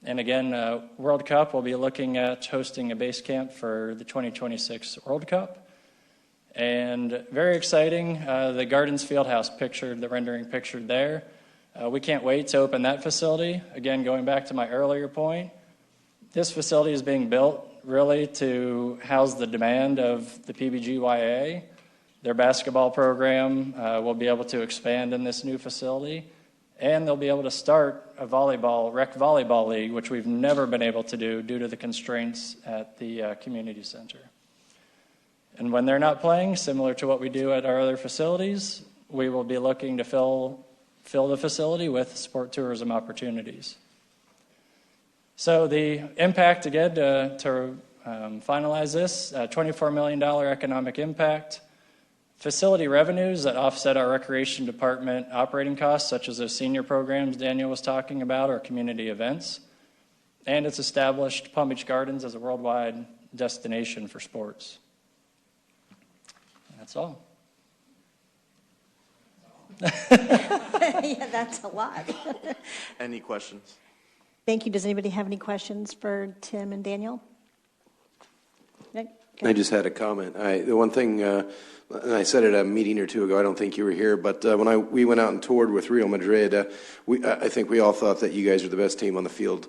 S11: And again, World Cup, we'll be looking at hosting a base camp for the 2026 World Cup. And very exciting, the Gardens Fieldhouse pictured, the rendering pictured there. We can't wait to open that facility. Again, going back to my earlier point, this facility is being built really to house the demand of the PBGYA. Their basketball program will be able to expand in this new facility, and they'll be able to start a rec volleyball league, which we've never been able to do due to the constraints at the community center. And when they're not playing, similar to what we do at our other facilities, we will be looking to fill the facility with sport tourism opportunities. So the impact, again, to finalize this, $24 million economic impact, facility revenues that offset our recreation department operating costs, such as those senior programs Daniel was talking about, or community events, and it's established Palm Beach Gardens as a worldwide destination for sports. That's all.
S1: Yeah, that's a lot.
S10: Any questions?
S1: Thank you. Does anybody have any questions for Tim and Daniel? Nick?
S12: I just had a comment. The one thing, and I said it a meeting or two ago, I don't think you were here, but when we went out and toured with Real Madrid, I think we all thought that you guys are the best team on the field.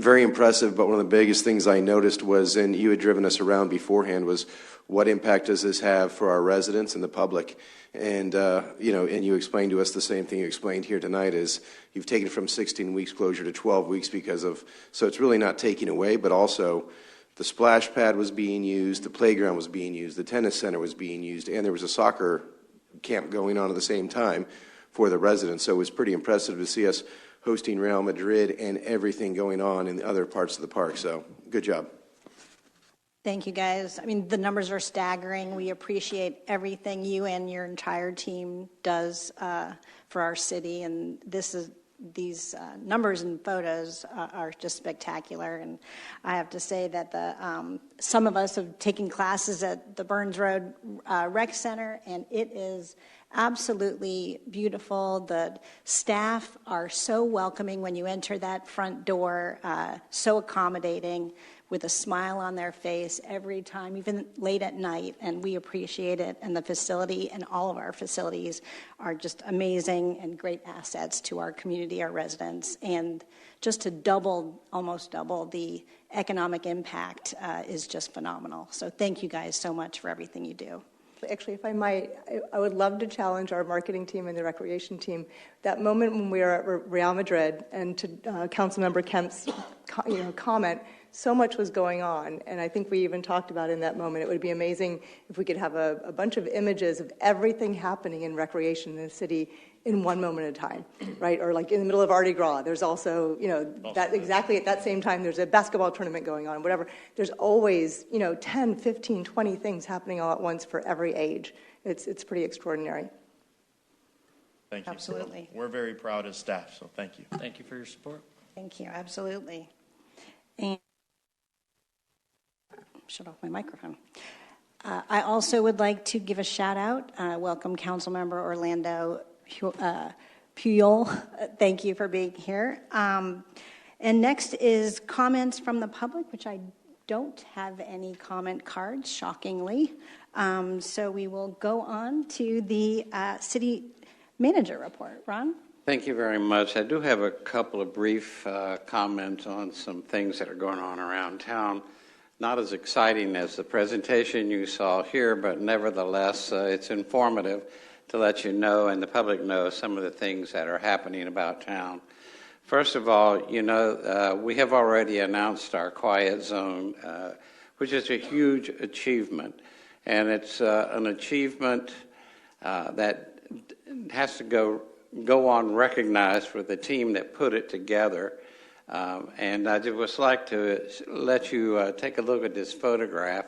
S12: very impressive, but one of the biggest things I noticed was, and you had driven us around beforehand, was what impact does this have for our residents and the public? And, and you explained to us the same thing you explained here tonight, is you've taken from 16 weeks closure to 12 weeks so it's really not taking away, but also the splash pad was being used, the playground was being used, the tennis center was being used, and there was a soccer camp going on at the same time for the residents. So it was pretty impressive to see us hosting Real Madrid and everything going on in the other parts of the park. So good job.
S1: Thank you, guys. I mean, the numbers are staggering. We appreciate everything you and your entire team does for our city, and these numbers and photos are just spectacular. And I have to say that some of us have taken classes at the Burns Road Rec Center, and it is absolutely beautiful. The staff are so welcoming when you enter that front door, so accommodating, with a smile on their face every time, even late at night, and we appreciate it. And the facility and all of our facilities are just amazing and great assets to our community, our residents. And just to almost double the economic impact is just phenomenal. So thank you guys so much for everything you do.
S3: Actually, if I might, I would love to challenge our marketing team and the recreation team. That moment when we were at Real Madrid, and to Councilmember Kemp's comment, so much was going on, and I think we even talked about in that moment, it would be amazing if we could have a bunch of images of everything happening in recreation in the city in one moment at a time, right? Or like in the middle of Mardi Gras, there's also, that exactly at that same time, there's a basketball tournament going on, whatever. There's always, 10, 15, 20 things happening all at once for every age. It's pretty extraordinary.
S10: Thank you.
S1: Absolutely.
S10: We're very proud as staff, so thank you.
S11: Thank you for your support.
S1: Thank you, absolutely. And shut off my microphone. I also would like to give a shout out, welcome Councilmember Orlando Puyol. Thank you for being here. And next is comments from the public, which I don't have any comment cards, shockingly. So we will go on to the city manager report. Ron?
S13: Thank you very much. I do have a couple of brief comments on some things that are going on around town. Not as exciting as the presentation you saw here, but nevertheless, it's informative to let you know and the public know some of the things that are happening about town. First of all, we have already announced our quiet zone, which is a huge achievement. And it's an achievement that has to go on recognized for the team that put it together. And I just like to let you take a look at this photograph.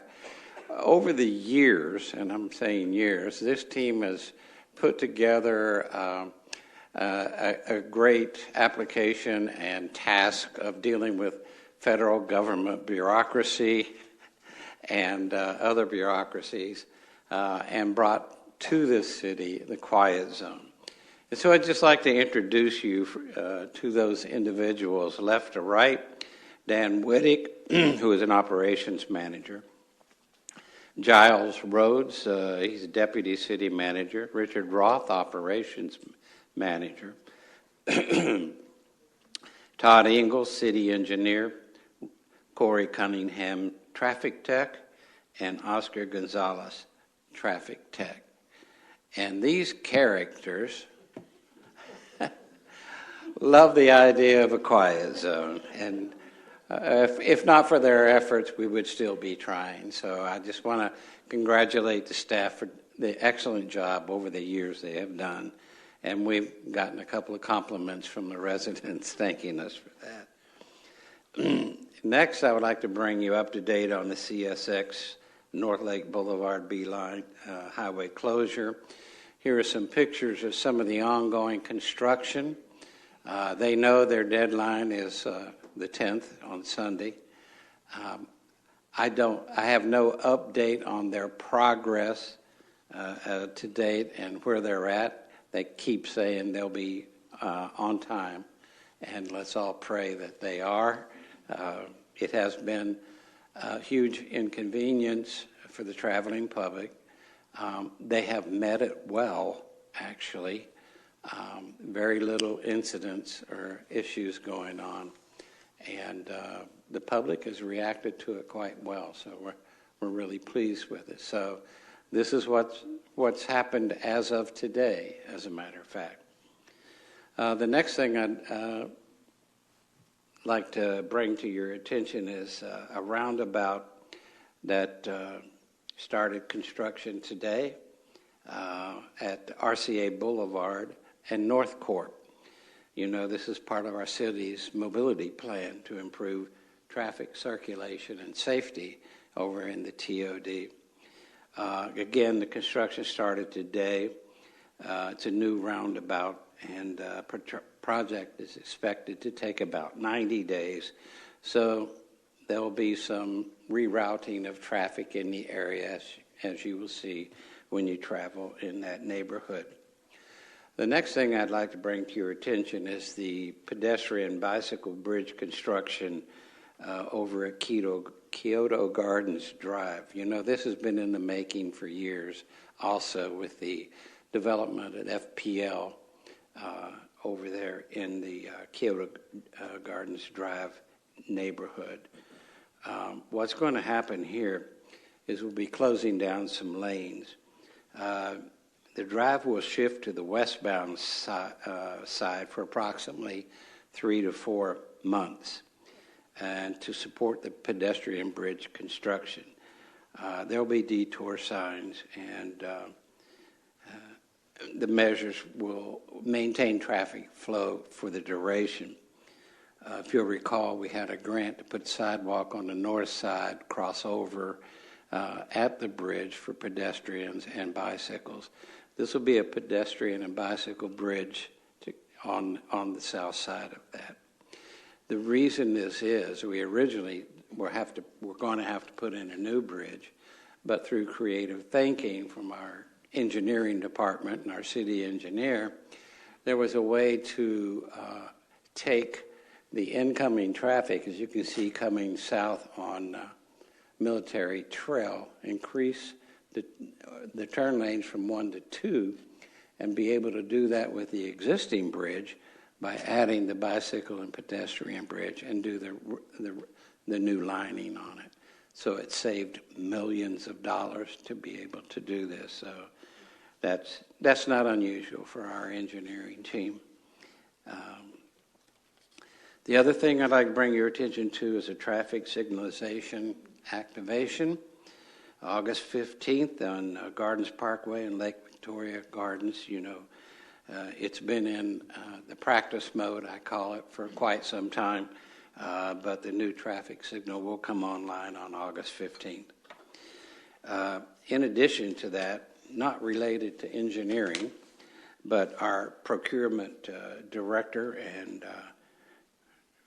S13: Over the years, and I'm saying years, this team has put together a great application and task of dealing with federal government bureaucracy and other bureaucracies, and brought to this city the quiet zone. And so I'd just like to introduce you to those individuals, left to right. Dan Wittick, who is an operations manager. Giles Rhodes, he's a deputy city manager. Richard Roth, operations manager. Todd Ingalls, city engineer. Corey Cunningham, traffic tech. And Oscar Gonzalez, traffic tech. And these characters love the idea of a quiet zone, and if not for their efforts, we would still be trying. So I just want to congratulate the staff for the excellent job over the years they have done, and we've gotten a couple of compliments from the residents thanking us for that. Next, I would like to bring you up to date on the CSX North Lake Boulevard Beeline highway closure. Here are some pictures of some of the ongoing construction. They know their deadline is the 10th on Sunday. I have no update on their progress to date and where they're at. They keep saying they'll be on time, and let's all pray that they are. It has been a huge inconvenience for the traveling public. They have met it well, actually. Very little incidents or issues going on. And the public has reacted to it quite well, so we're really pleased with it. So this is what's happened as of today, as a matter of fact. The next thing I'd like to bring to your attention is a roundabout that started construction today at RCA Boulevard and North Court. You know, this is part of our city's mobility plan to improve traffic circulation and safety over in the TOD. Again, the construction started today. It's a new roundabout, and project is expected to take about 90 days. So there will be some rerouting of traffic in the area, as you will see when you travel in that neighborhood. The next thing I'd like to bring to your attention is the pedestrian bicycle bridge construction over at Kyoto Gardens Drive. You know, this has been in the making for years, also with the development at FPL over there in the Kyoto Gardens Drive neighborhood. What's going to happen here is we'll be closing down some lanes. The drive will shift to the westbound side for approximately 3 to 4 months, and to support the pedestrian bridge construction. There will be detour signs, and the measures will maintain traffic flow for the duration. If you'll recall, we had a grant to put sidewalk on the north side, crossover at the bridge for pedestrians and bicycles. This will be a pedestrian and bicycle bridge on the south side of that. The reason this is, we originally we're going to have to put in a new bridge, but through creative thinking from our engineering department and our city engineer, there was a way to take the incoming traffic, as you can see coming south on Military Trail, increase the turn lanes from 1 to 2, and be able to do that with the existing bridge by adding the bicycle and pedestrian bridge and do the new lining on it. So it saved millions of dollars to be able to do this. So that's not unusual for our engineering team. The other thing I'd like to bring your attention to is a traffic signalization activation. August 15th on Gardens Parkway and Lake Victoria Gardens. You know, it's been in the practice mode, I call it, for quite some time, but the new traffic signal will come online on August 15th. In addition to that, not related to engineering, but our procurement director and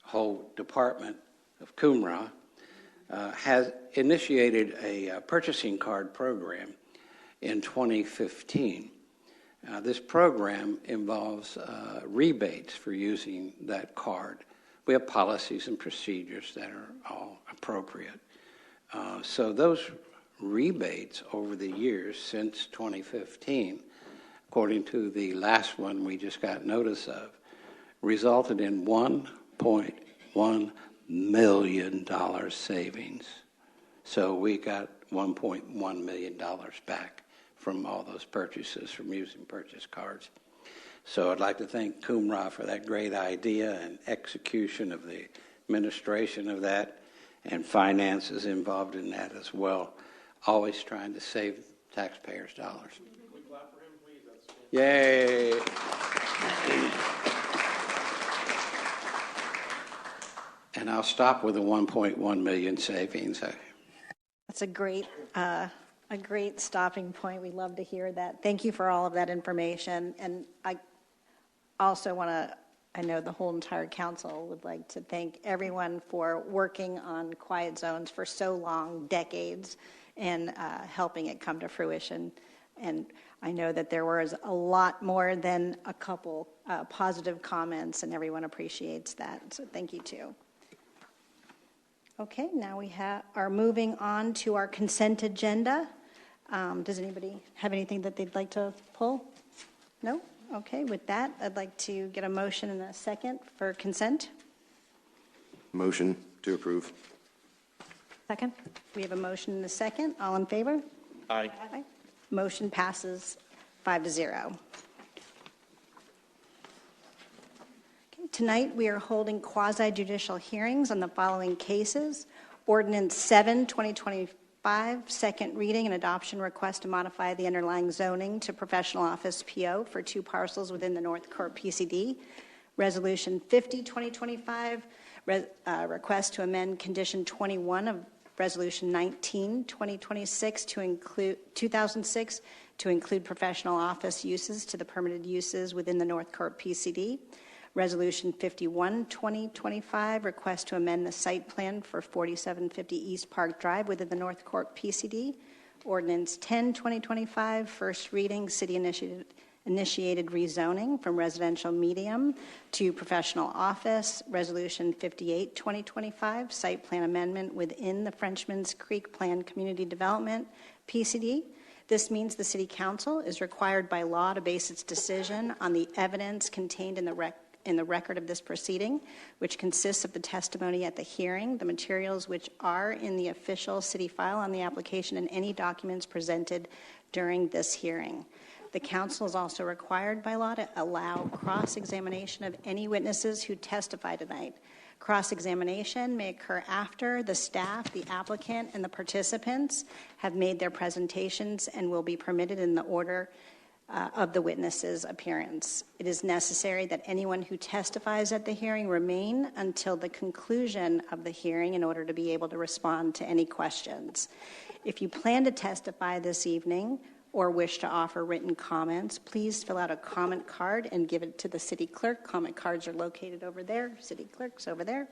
S13: whole department of CUMRA has initiated a purchasing card program in 2015. This program involves rebates for using that card. We have policies and procedures that are all appropriate. So those rebates over the years since 2015, according to the last one we just got notice of, resulted in $1.1 million savings. So we got $1.1 million back from all those purchases from using purchase cards. So I'd like to thank CUMRA for that great idea and execution of the administration of that, and finances involved in that as well. Always trying to save taxpayers' dollars. Can we clap for him, please? Yay! And I'll stop with the 1.1 million savings.
S1: That's a great stopping point. We love to hear that. Thank you for all of that information. And I also want to, I know the whole entire council would like to thank everyone for working on quiet zones for so long, decades, and helping it come to fruition. And I know that there was a lot more than a couple positive comments, and everyone appreciates that. So thank you too. Okay, now we are moving on to our consent agenda. Does anybody have anything that they'd like to pull? No? Okay, with that, I'd like to get a motion and a second for consent.
S12: Motion to approve.
S9: Second?
S1: We have a motion and a second. All in favor?
S5: Aye.
S1: Aye. Motion passes 5-0. Okay, tonight, we are holding quasi-judicial hearings on the following cases. Ordinance 7, 2025, second reading and adoption request to modify the underlying zoning to professional office PO for 2 parcels within the North Court PCD. Resolution 50, 2025, request to amend condition 21 of Resolution 19, 2026 to include 2006 to include professional office uses to the permitted uses within the North Court PCD. Resolution 51, 2025, request to amend the site plan for 4750 East Park Drive within the North Court PCD. Ordinance 10, 2025, first reading, city initiated rezoning from residential medium to professional office. Resolution 58, 2025, site plan amendment within the Frenchman's Creek Plan Community Development PCD. This means the City Council is required by law to base its decision on the evidence contained in the record of this proceeding, which consists of the testimony at the hearing, the materials which are in the official city file on the application, and any documents presented during this hearing. The council is also required by law to allow cross-examination of any witnesses who testify tonight. Cross-examination may occur after the staff, the applicant, and the participants have made their presentations and will be permitted in the order of the witness's appearance. It is necessary that anyone who testifies at the hearing remain until the conclusion of the hearing in order to be able to respond to any questions. If you plan to testify this evening or wish to offer written comments, please fill out a comment card and give it to the city clerk. Comment cards are located over there. City clerk's over there.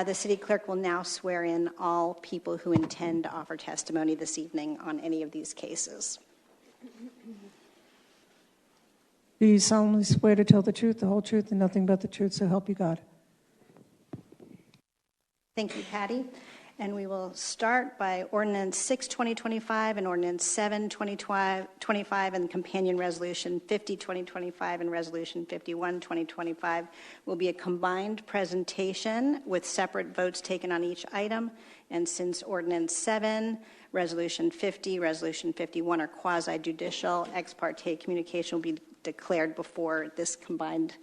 S1: The city clerk will now swear in all people who intend to offer testimony this evening on any of these cases.
S2: Do you solemnly swear to tell the truth, the whole truth, and nothing but the truth, so help you God?
S1: Thank you, Patty. And we will start by Ordinance 6, 2025, and Ordinance 7, 2025, and Companion Resolution 50, 2025, and Resolution 51, 2025 will be a combined presentation with separate votes taken on each item. And since Ordinance 7, Resolution 50, Resolution 51 are quasi-judicial, ex parte communication will be declared before this combined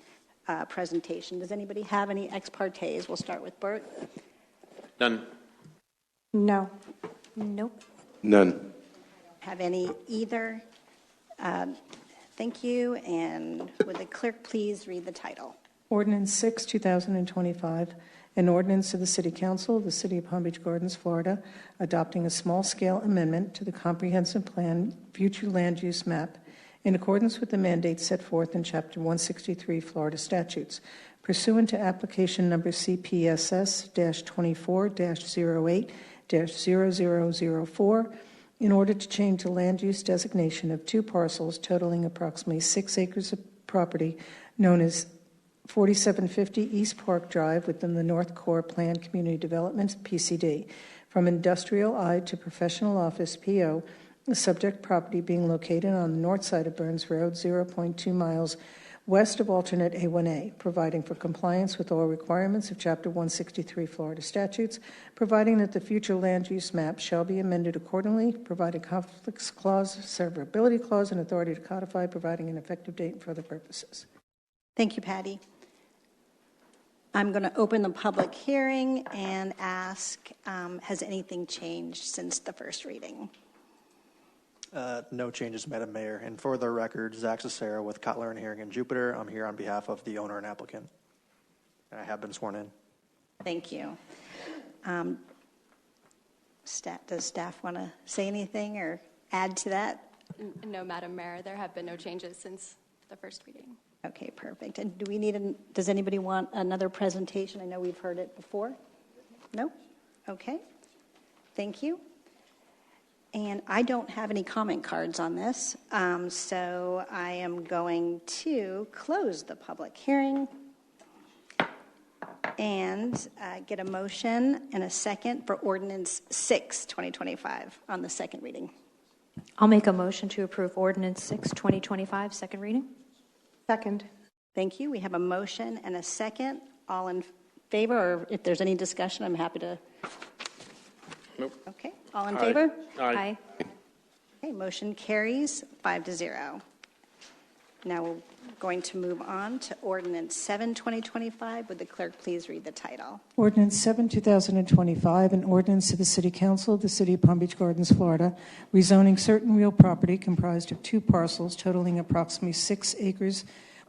S1: presentation. Does anybody have any ex partes? We'll start with Bert.
S5: None.
S9: No. Nope.
S12: None.
S1: Have any either? Thank you. And would the clerk please read the title?
S2: Ordinance 6, 2025, an ordinance of the City Council of the City of Palm Beach Gardens, Florida, adopting a small-scale amendment to the Comprehensive Plan Future Land Use Map in accordance with the mandates set forth in Chapter 163 Florida statutes, pursuant to application number CPSS-24-08-0004, in order to change the land use designation of 2 parcels totaling approximately 6 acres of property known as 4750 East Park Drive within the North Core Plan Community Development, PCD, from industrial I to professional office, PO, the subject property being located on the north side of Burns Road, 0.2 miles west of alternate A1A, providing for compliance with all requirements of Chapter 163 Florida statutes, providing that the future land use map shall be amended accordingly, providing conflicts clause, severability clause, and authority to codify, providing an effective date and for other purposes.
S1: Thank you, Patty. I'm going to open the public hearing and ask, has anything changed since the first reading?
S14: No changes, Madam Mayor. And for the record, Zach Cicero with Cutler and Herring and Jupiter. I'm here on behalf of the owner and applicant. And I have been sworn in.
S1: Thank you. Does staff want to say anything or add to that?
S15: No, Madam Mayor. There have been no changes since the first reading.
S1: Okay, perfect. And do we need, does anybody want another presentation? I know we've heard it before. No? Okay. Thank you. And I don't have any comment cards on this, so I am going to close the public hearing and get a motion and a second for Ordinance 6, 2025 on the second reading.
S9: I'll make a motion to approve Ordinance 6, 2025, second reading.
S1: Second. Thank you. We have a motion and a second. All in favor, or if there's any discussion, I'm happy to.
S5: Nope.
S1: Okay, all in
S5: Aye.
S1: favor?
S5: Aye.
S1: Okay, motion carries 5-0. Now we're going to move on to Ordinance 7, 2025. Would the clerk please read the title?
S2: Ordinance 7, 2025, an ordinance to the City Council of the City of Palm Beach Gardens, Florida, rezoning certain real property comprised of 2 parcels totaling approximately 6 acres,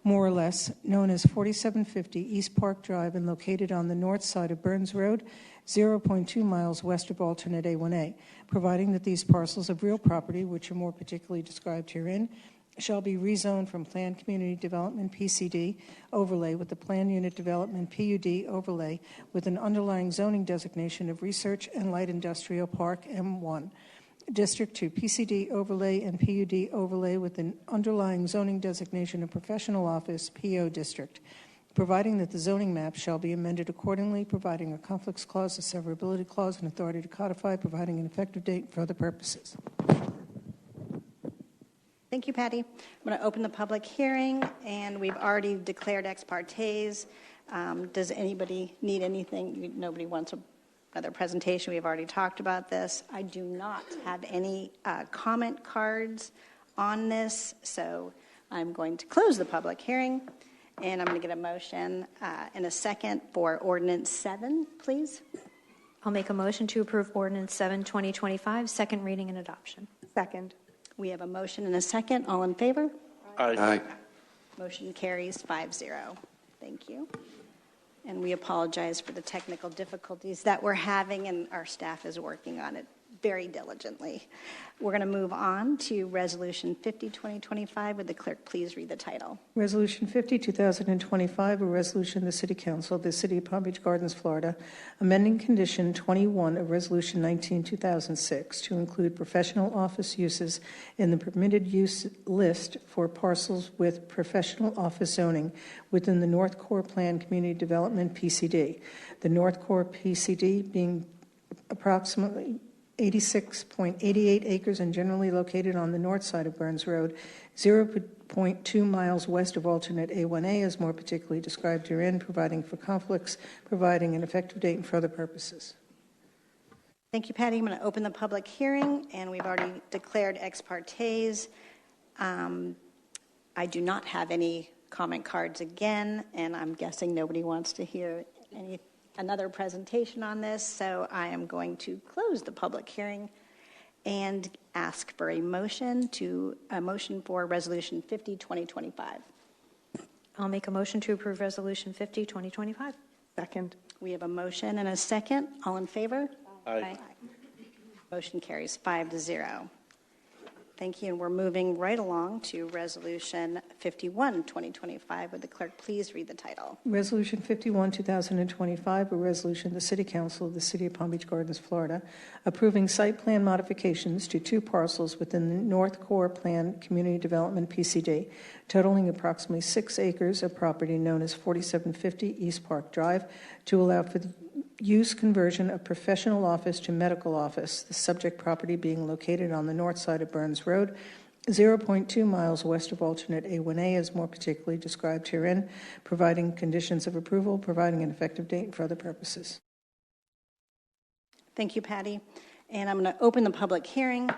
S2: more or less, known as 4750 East Park Drive and located on the north side of Burns Road, 0.2 miles west of alternate A1A, providing that these parcels of real property, which are more particularly described herein, shall be rezoned from Planned Community Development PCD overlay with the Planned Unit Development PUD overlay with an underlying zoning designation of Research and Light Industrial Park M1. District to PCD overlay and PUD overlay with an underlying zoning designation of Professional Office PO District, providing that the zoning map shall be amended accordingly, providing a conflicts clause, a severability clause, and authority to codify, providing an effective date for other purposes.
S1: Thank you, Patty. I'm going to open the public hearing, and we've already declared ex partes. Does anybody need anything? Nobody wants another presentation. We've already talked about this. I do not have any comment cards on this, so I'm going to close the public hearing, and I'm going to get a motion in a second for Ordinance 7, please.
S9: I'll make a motion to approve Ordinance 7, 2025, second reading and adoption.
S3: Second.
S1: We have a motion and a second. All in favor?
S12: Aye.
S1: Motion carries 5-0. Thank you. And we apologize for the technical difficulties that we're having, and our staff is working on it very diligently. We're going to move on to Resolution 50, 2025. Would the clerk please read the title?
S2: Resolution 50, 2025, a resolution of the City Council of the City of Palm Beach Gardens, Florida, amending Condition 21 of Resolution 19, 2006 to include professional office uses in the permitted use list for parcels with professional office zoning within the North Core Plan Community Development PCD. The North Core PCD being approximately 86.88 acres and generally located on the north side of Burns Road, 0.2 miles west of alternate A1A, as more particularly described herein, providing for conflicts, providing an effective date and for other purposes.
S1: Thank you, Patty. I'm going to open the public hearing, and we've already declared ex partes. I do not have any comment cards again, and I'm guessing nobody wants to hear another presentation on this, so I am going to close the public hearing and ask for a motion for Resolution 50, 2025.
S9: I'll make a motion to approve Resolution 50, 2025.
S3: Second.
S1: We have a motion and a second. All in favor?
S5: Aye.
S1: Motion carries 5-0. Thank you, and we're moving right along to Resolution 51, 2025. Would the clerk please read the title?
S2: Resolution 51, 2025, a resolution of the City Council of the City of Palm Beach Gardens, Florida, approving site plan modifications to 2 parcels within the North Core Plan Community Development PCD, totaling approximately 6 acres of property known as 4750 East Park Drive, to allow for the use conversion of professional office to medical office, the subject property being located on the north side of Burns Road, 0.2 miles west of alternate A1A, as more particularly described herein, providing conditions of approval, providing an effective date, and for other purposes.
S1: Thank you, Patty. And I'm going to open the public hearing.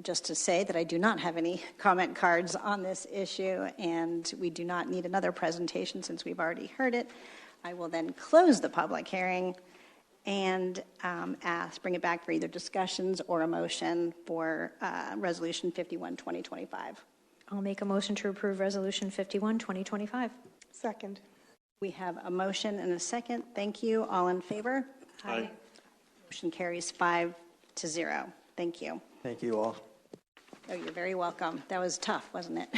S1: Just to say that I do not have any comment cards on this issue, and we do not need another presentation since we've already heard it. I will then close the public hearing and bring it back for either discussions or a motion for Resolution 51, 2025.
S9: I'll make a motion to approve Resolution 51, 2025.
S3: Second.
S1: We have a motion and a second. Thank you. All in favor?
S5: Aye.
S1: Motion carries 5-0. Thank you.
S14: Thank you all.
S1: Oh, you're very welcome. That was tough, wasn't it?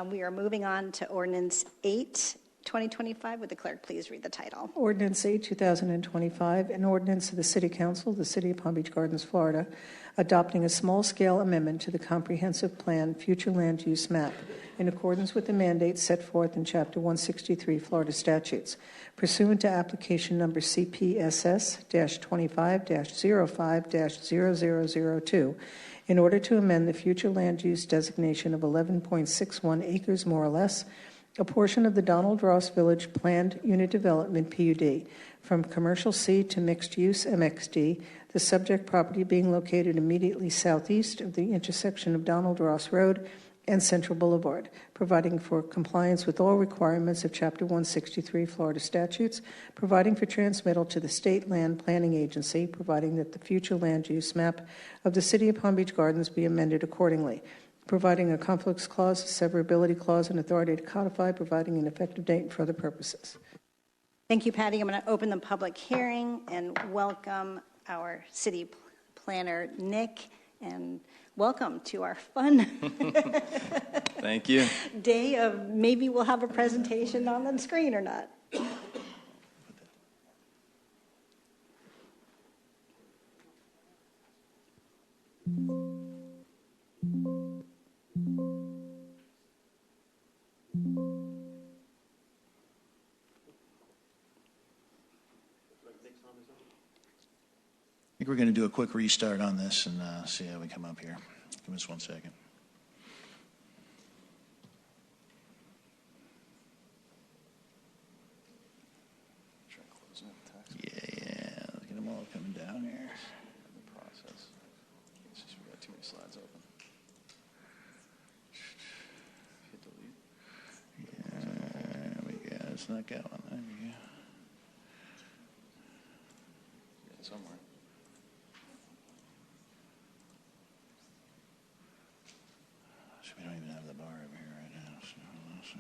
S1: We are moving on to Ordinance 8, 2025. Would the clerk please read the title?
S2: Ordinance 8, 2025, an ordinance of the City Council of the City of Palm Beach Gardens, Florida, adopting a small-scale amendment to the Comprehensive Plan Future Land Use Map in accordance with the mandates set forth in Chapter 163 Florida statutes, pursuant to application number CPSS-25-05-0002, in order to amend the future land use designation of 11.61 acres more or less a portion of the Donald Ross Village Planned Unit Development PUD from Commercial C to Mixed Use MXD, the subject property being located immediately southeast of the intersection of Donald Ross Road and Central Boulevard, providing for compliance with all requirements of Chapter 163 Florida statutes, providing for transmittal to the State Land Planning Agency, providing that the future land use map of the City of Palm Beach Gardens be amended accordingly, providing a conflicts clause, a severability clause, and authority to codify, providing an effective date and for other purposes.
S1: Thank you, Patty. I'm going to open the public hearing and welcome our city planner, Nick, and welcome to our fun
S16: Thank you.
S1: day of maybe we'll have a presentation on the screen or not.
S17: I think we're going to do a quick restart on this and see how we come up here. Give us 1 second. Yeah, let's get them all coming down here. The process. It's just we got too many slides open. Hit delete. Yeah, there we go. It's not going. There we go. Somewhere. We don't even have the bar over here right now, so let's see.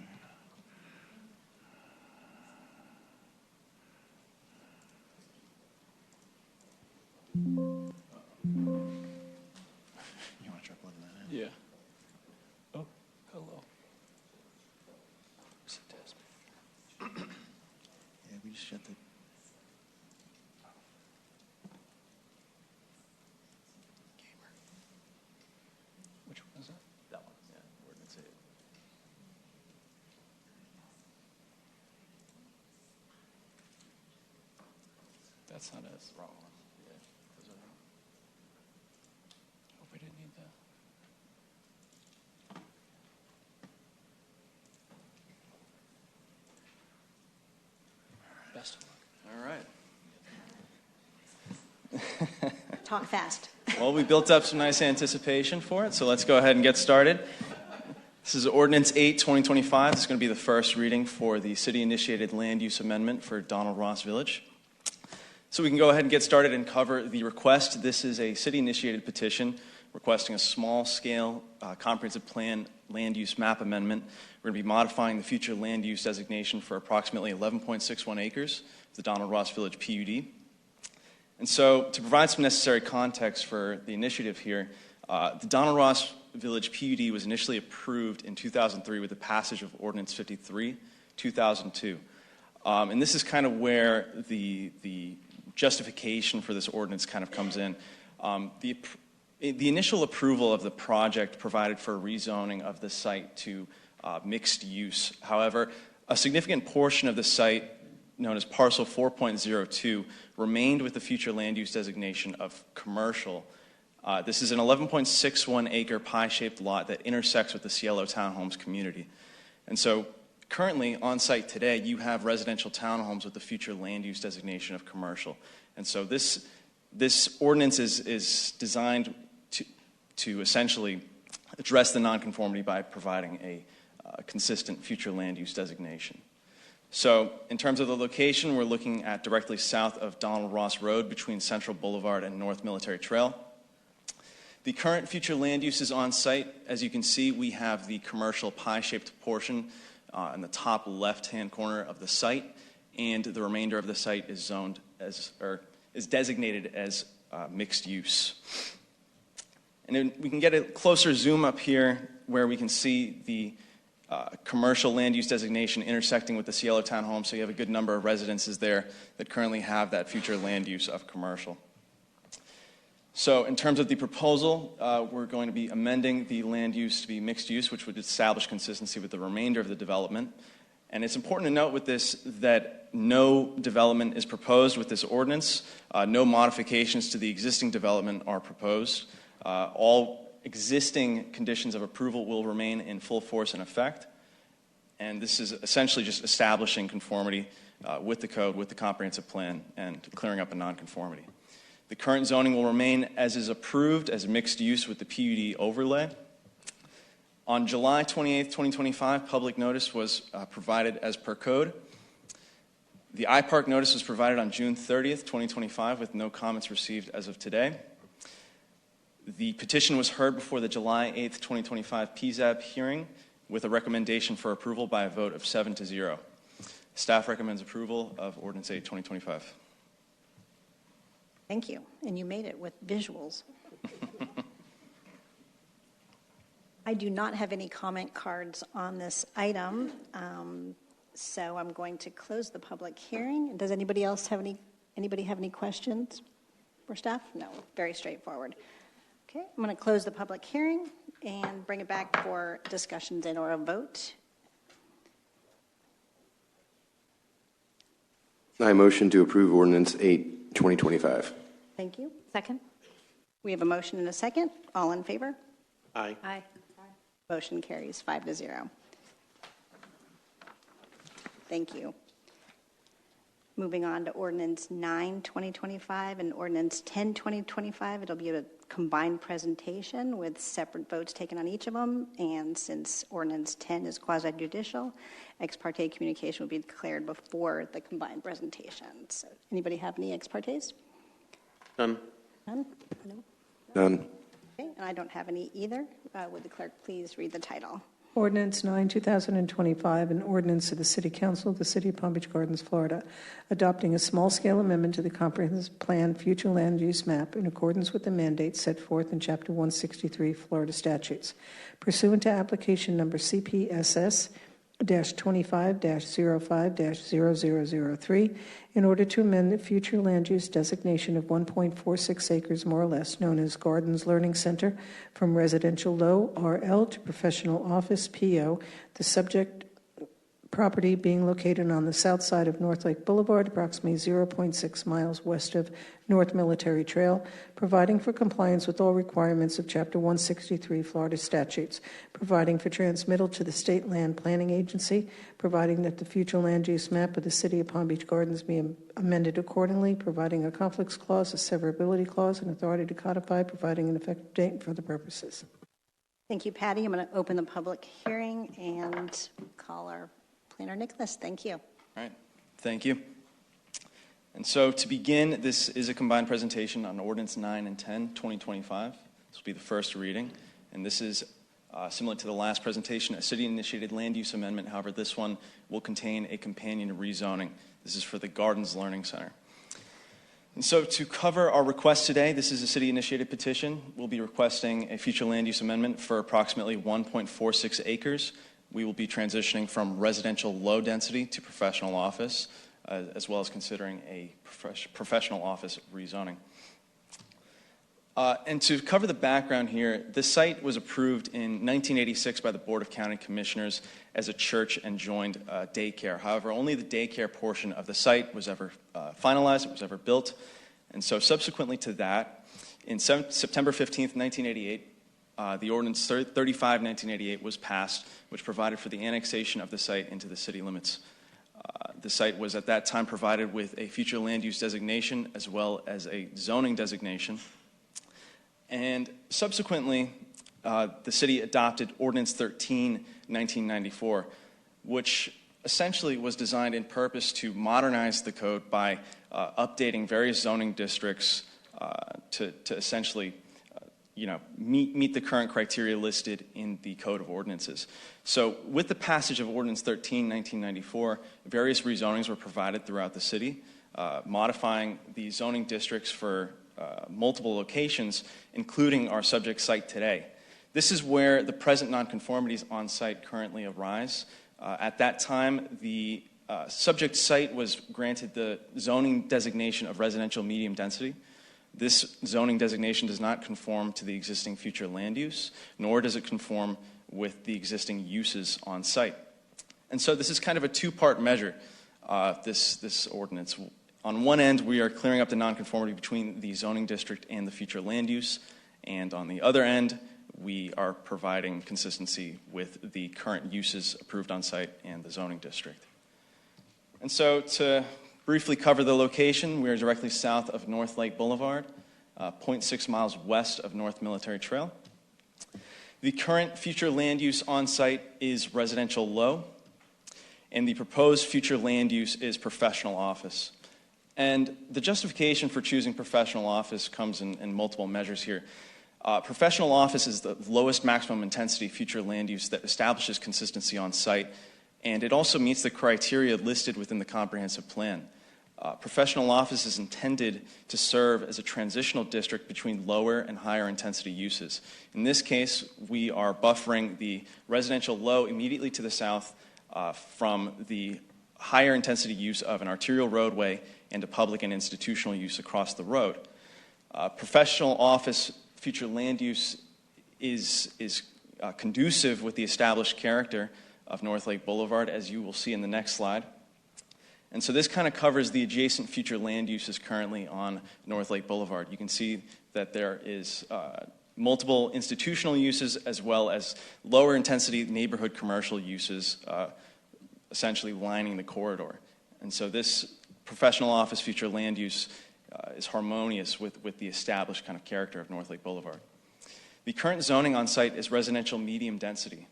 S17: You want to try plugging that in?
S11: Yeah. Oh, hello.
S17: Where's the test? Yeah, we just shut the...
S11: Which one is that?
S16: That one, yeah. Ordinance 8.
S11: That's not us.
S16: Wrong one. Yeah. Those are
S11: Hope we didn't need that. Best of luck.
S16: All right.
S1: Talk fast.
S16: Well, we built up some nice anticipation for it, so let's go ahead and get started. This is Ordinance 8, 2025. This is going to be the first reading for the city-initiated land use amendment for Donald Ross Village. So we can go ahead and get started and cover the request. This is a city-initiated petition requesting a small-scale comprehensive plan land use map amendment. We're going to be modifying the future land use designation for approximately 11.61 acres of the Donald Ross Village PUD. And so to provide some necessary context for the initiative here, the Donald Ross Village PUD was initially approved in 2003 with the passage of Ordinance 53, 2002. And this is kind of where the justification for this ordinance kind of comes in. The initial approval of the project provided for rezoning of the site to mixed use. However, a significant portion of the site, known as Parcel 4.02, remained with the future land use designation of commercial. This is an 11.61 acre pie-shaped lot that intersects with the Cielo Townhomes community. And so currently on site today, you have residential townhomes with the future land use designation of commercial. And so this ordinance is designed to essentially address the nonconformity by providing a consistent future land use designation. So in terms of the location, we're looking at directly south of Donald Ross Road between Central Boulevard and North Military Trail. The current future land uses on site, as you can see, we have the commercial pie-shaped portion in the top left-hand corner of the site, and the remainder of the site is zoned as, or is designated as mixed use. And then we can get a closer zoom up here where we can see the commercial land use designation intersecting with the Cielo Townhome, so you have a good number of residences there that currently have that future land use of commercial. So in terms of the proposal, we're going to be amending the land use to be mixed use, which would establish consistency with the remainder of the development. And it's important to note with this that no development is proposed with this ordinance. No modifications to the existing development are proposed. All existing conditions of approval will remain in full force and effect. And this is essentially just establishing conformity with the code, with the comprehensive plan, and clearing up a nonconformity. The current zoning will remain as is approved as mixed use with the PUD overlay. On July 28, 2025, public notice was provided as per code. The iPark notice was provided on June 30th, 2025, with no comments received as of today. The petition was heard before the July 8th, 2025 PZAB hearing with a recommendation for approval by a vote of 7-0. Staff recommends approval of Ordinance 8, 2025.
S1: Thank you. And you made it with visuals. I do not have any comment cards on this item, so I'm going to close the public hearing. Does anybody else have any questions for staff? No, very straightforward. Okay, I'm going to close the public hearing and bring it back for discussions and or a vote.
S12: I motion to approve Ordinance 8, 2025.
S1: Thank you.
S9: Second?
S1: We have a motion and a second. All in favor?
S5: Aye.
S9: Aye.
S1: Motion carries 5-0. Thank you. Moving on to Ordinance 9, 2025 and Ordinance 10, 2025. It'll be a combined presentation with separate votes taken on each of them. And since Ordinance 10 is quasi-judicial, ex parte communication will be declared before the combined presentation. So anybody have any ex partes?
S5: None.
S1: None? No?
S12: None.
S1: Okay, and I don't have any either. Would the clerk please read the title?
S2: Ordinance 9, 2025, an ordinance of the City Council of the City of Palm Beach Gardens, Florida, adopting a small-scale amendment to the Comprehensive Plan Future Land Use Map in accordance with the mandates set forth in Chapter 163 Florida statutes. Pursuant to application number CPSS 25-05-0003, in order to amend the future land use designation of 1.46 acres more or less, known as Gardens Learning Center, from residential low RL to professional office PO, the subject property being located on the south side of North Lake Boulevard, approximately 0.6 miles west of North Military Trail, providing for compliance with all requirements of Chapter 163 Florida statutes, providing for transmittal to the State Land Planning Agency, providing that the future land use map of the City of Palm Beach Gardens be amended accordingly, providing a conflicts clause, a severability clause, and authority to codify, providing an effective date for the purposes.
S1: Thank you, Patty. I'm going to open the public hearing and call our planner, Nicholas. Thank you.
S16: All right. Thank you. And so to begin, this is a combined presentation on Ordinance 9 and 10, 2025. This will be the first reading. And this is similar to the last presentation, a city-initiated land use amendment. However, this one will contain a companion rezoning. This is for the Gardens Learning Center. And so to cover our request today, this is a city-initiated petition. We'll be requesting a future land use amendment for approximately 1.46 acres. We will be transitioning from residential low density to professional office, as well as considering a professional office rezoning. And to cover the background here, the site was approved in 1986 by the Board of County Commissioners as a church and joined daycare. However, only the daycare portion of the site was ever finalized, it was ever built. And so subsequently to that, in September 15th, 1988, the Ordinance 35-1988 was passed, which provided for the annexation of the site into the city limits. The site was at that time provided with a future land use designation as well as a zoning designation. And subsequently, the city adopted Ordinance 13-1994, which essentially was designed in purpose to modernize the code by updating various zoning districts to essentially meet the current criteria listed in the Code of Ordinances. So with the passage of Ordinance 13-1994, various rezonings were provided throughout the city, modifying the zoning districts for multiple locations, including our subject site today. This is where the present nonconformities on site currently arise. At that time, the subject site was granted the zoning designation of residential medium density. This zoning designation does not conform to the existing future land use, nor does it conform with the existing uses on site. And so this is kind of a two-part measure, this ordinance. On one end, we are clearing up the nonconformity between the zoning district and the future land use, and on the other end, we are providing consistency with the current uses approved on site and the zoning district. And so to briefly cover the location, we are directly south of North Lake Boulevard, 0.6 miles west of North Military Trail. The current future land use on site is residential low, and the proposed future land use is professional office. And the justification for choosing professional office comes in multiple measures here. Professional office is the lowest maximum intensity future land use that establishes consistency on site, and it also meets the criteria listed within the comprehensive plan. Professional office is intended to serve as a transitional district between lower and higher intensity uses. In this case, we are buffering the residential low immediately to the south from the higher intensity use of an arterial roadway and a public and institutional use across the road. Professional office future land use is conducive with the established character of North Lake Boulevard, as you will see in the next slide. And so this kind of covers the adjacent future land uses currently on North Lake Boulevard. You can see that there is multiple institutional uses as well as lower intensity neighborhood commercial uses essentially lining the corridor. And so this professional office future land use is harmonious with the established kind of character of North Lake Boulevard. The current zoning on site is residential medium density,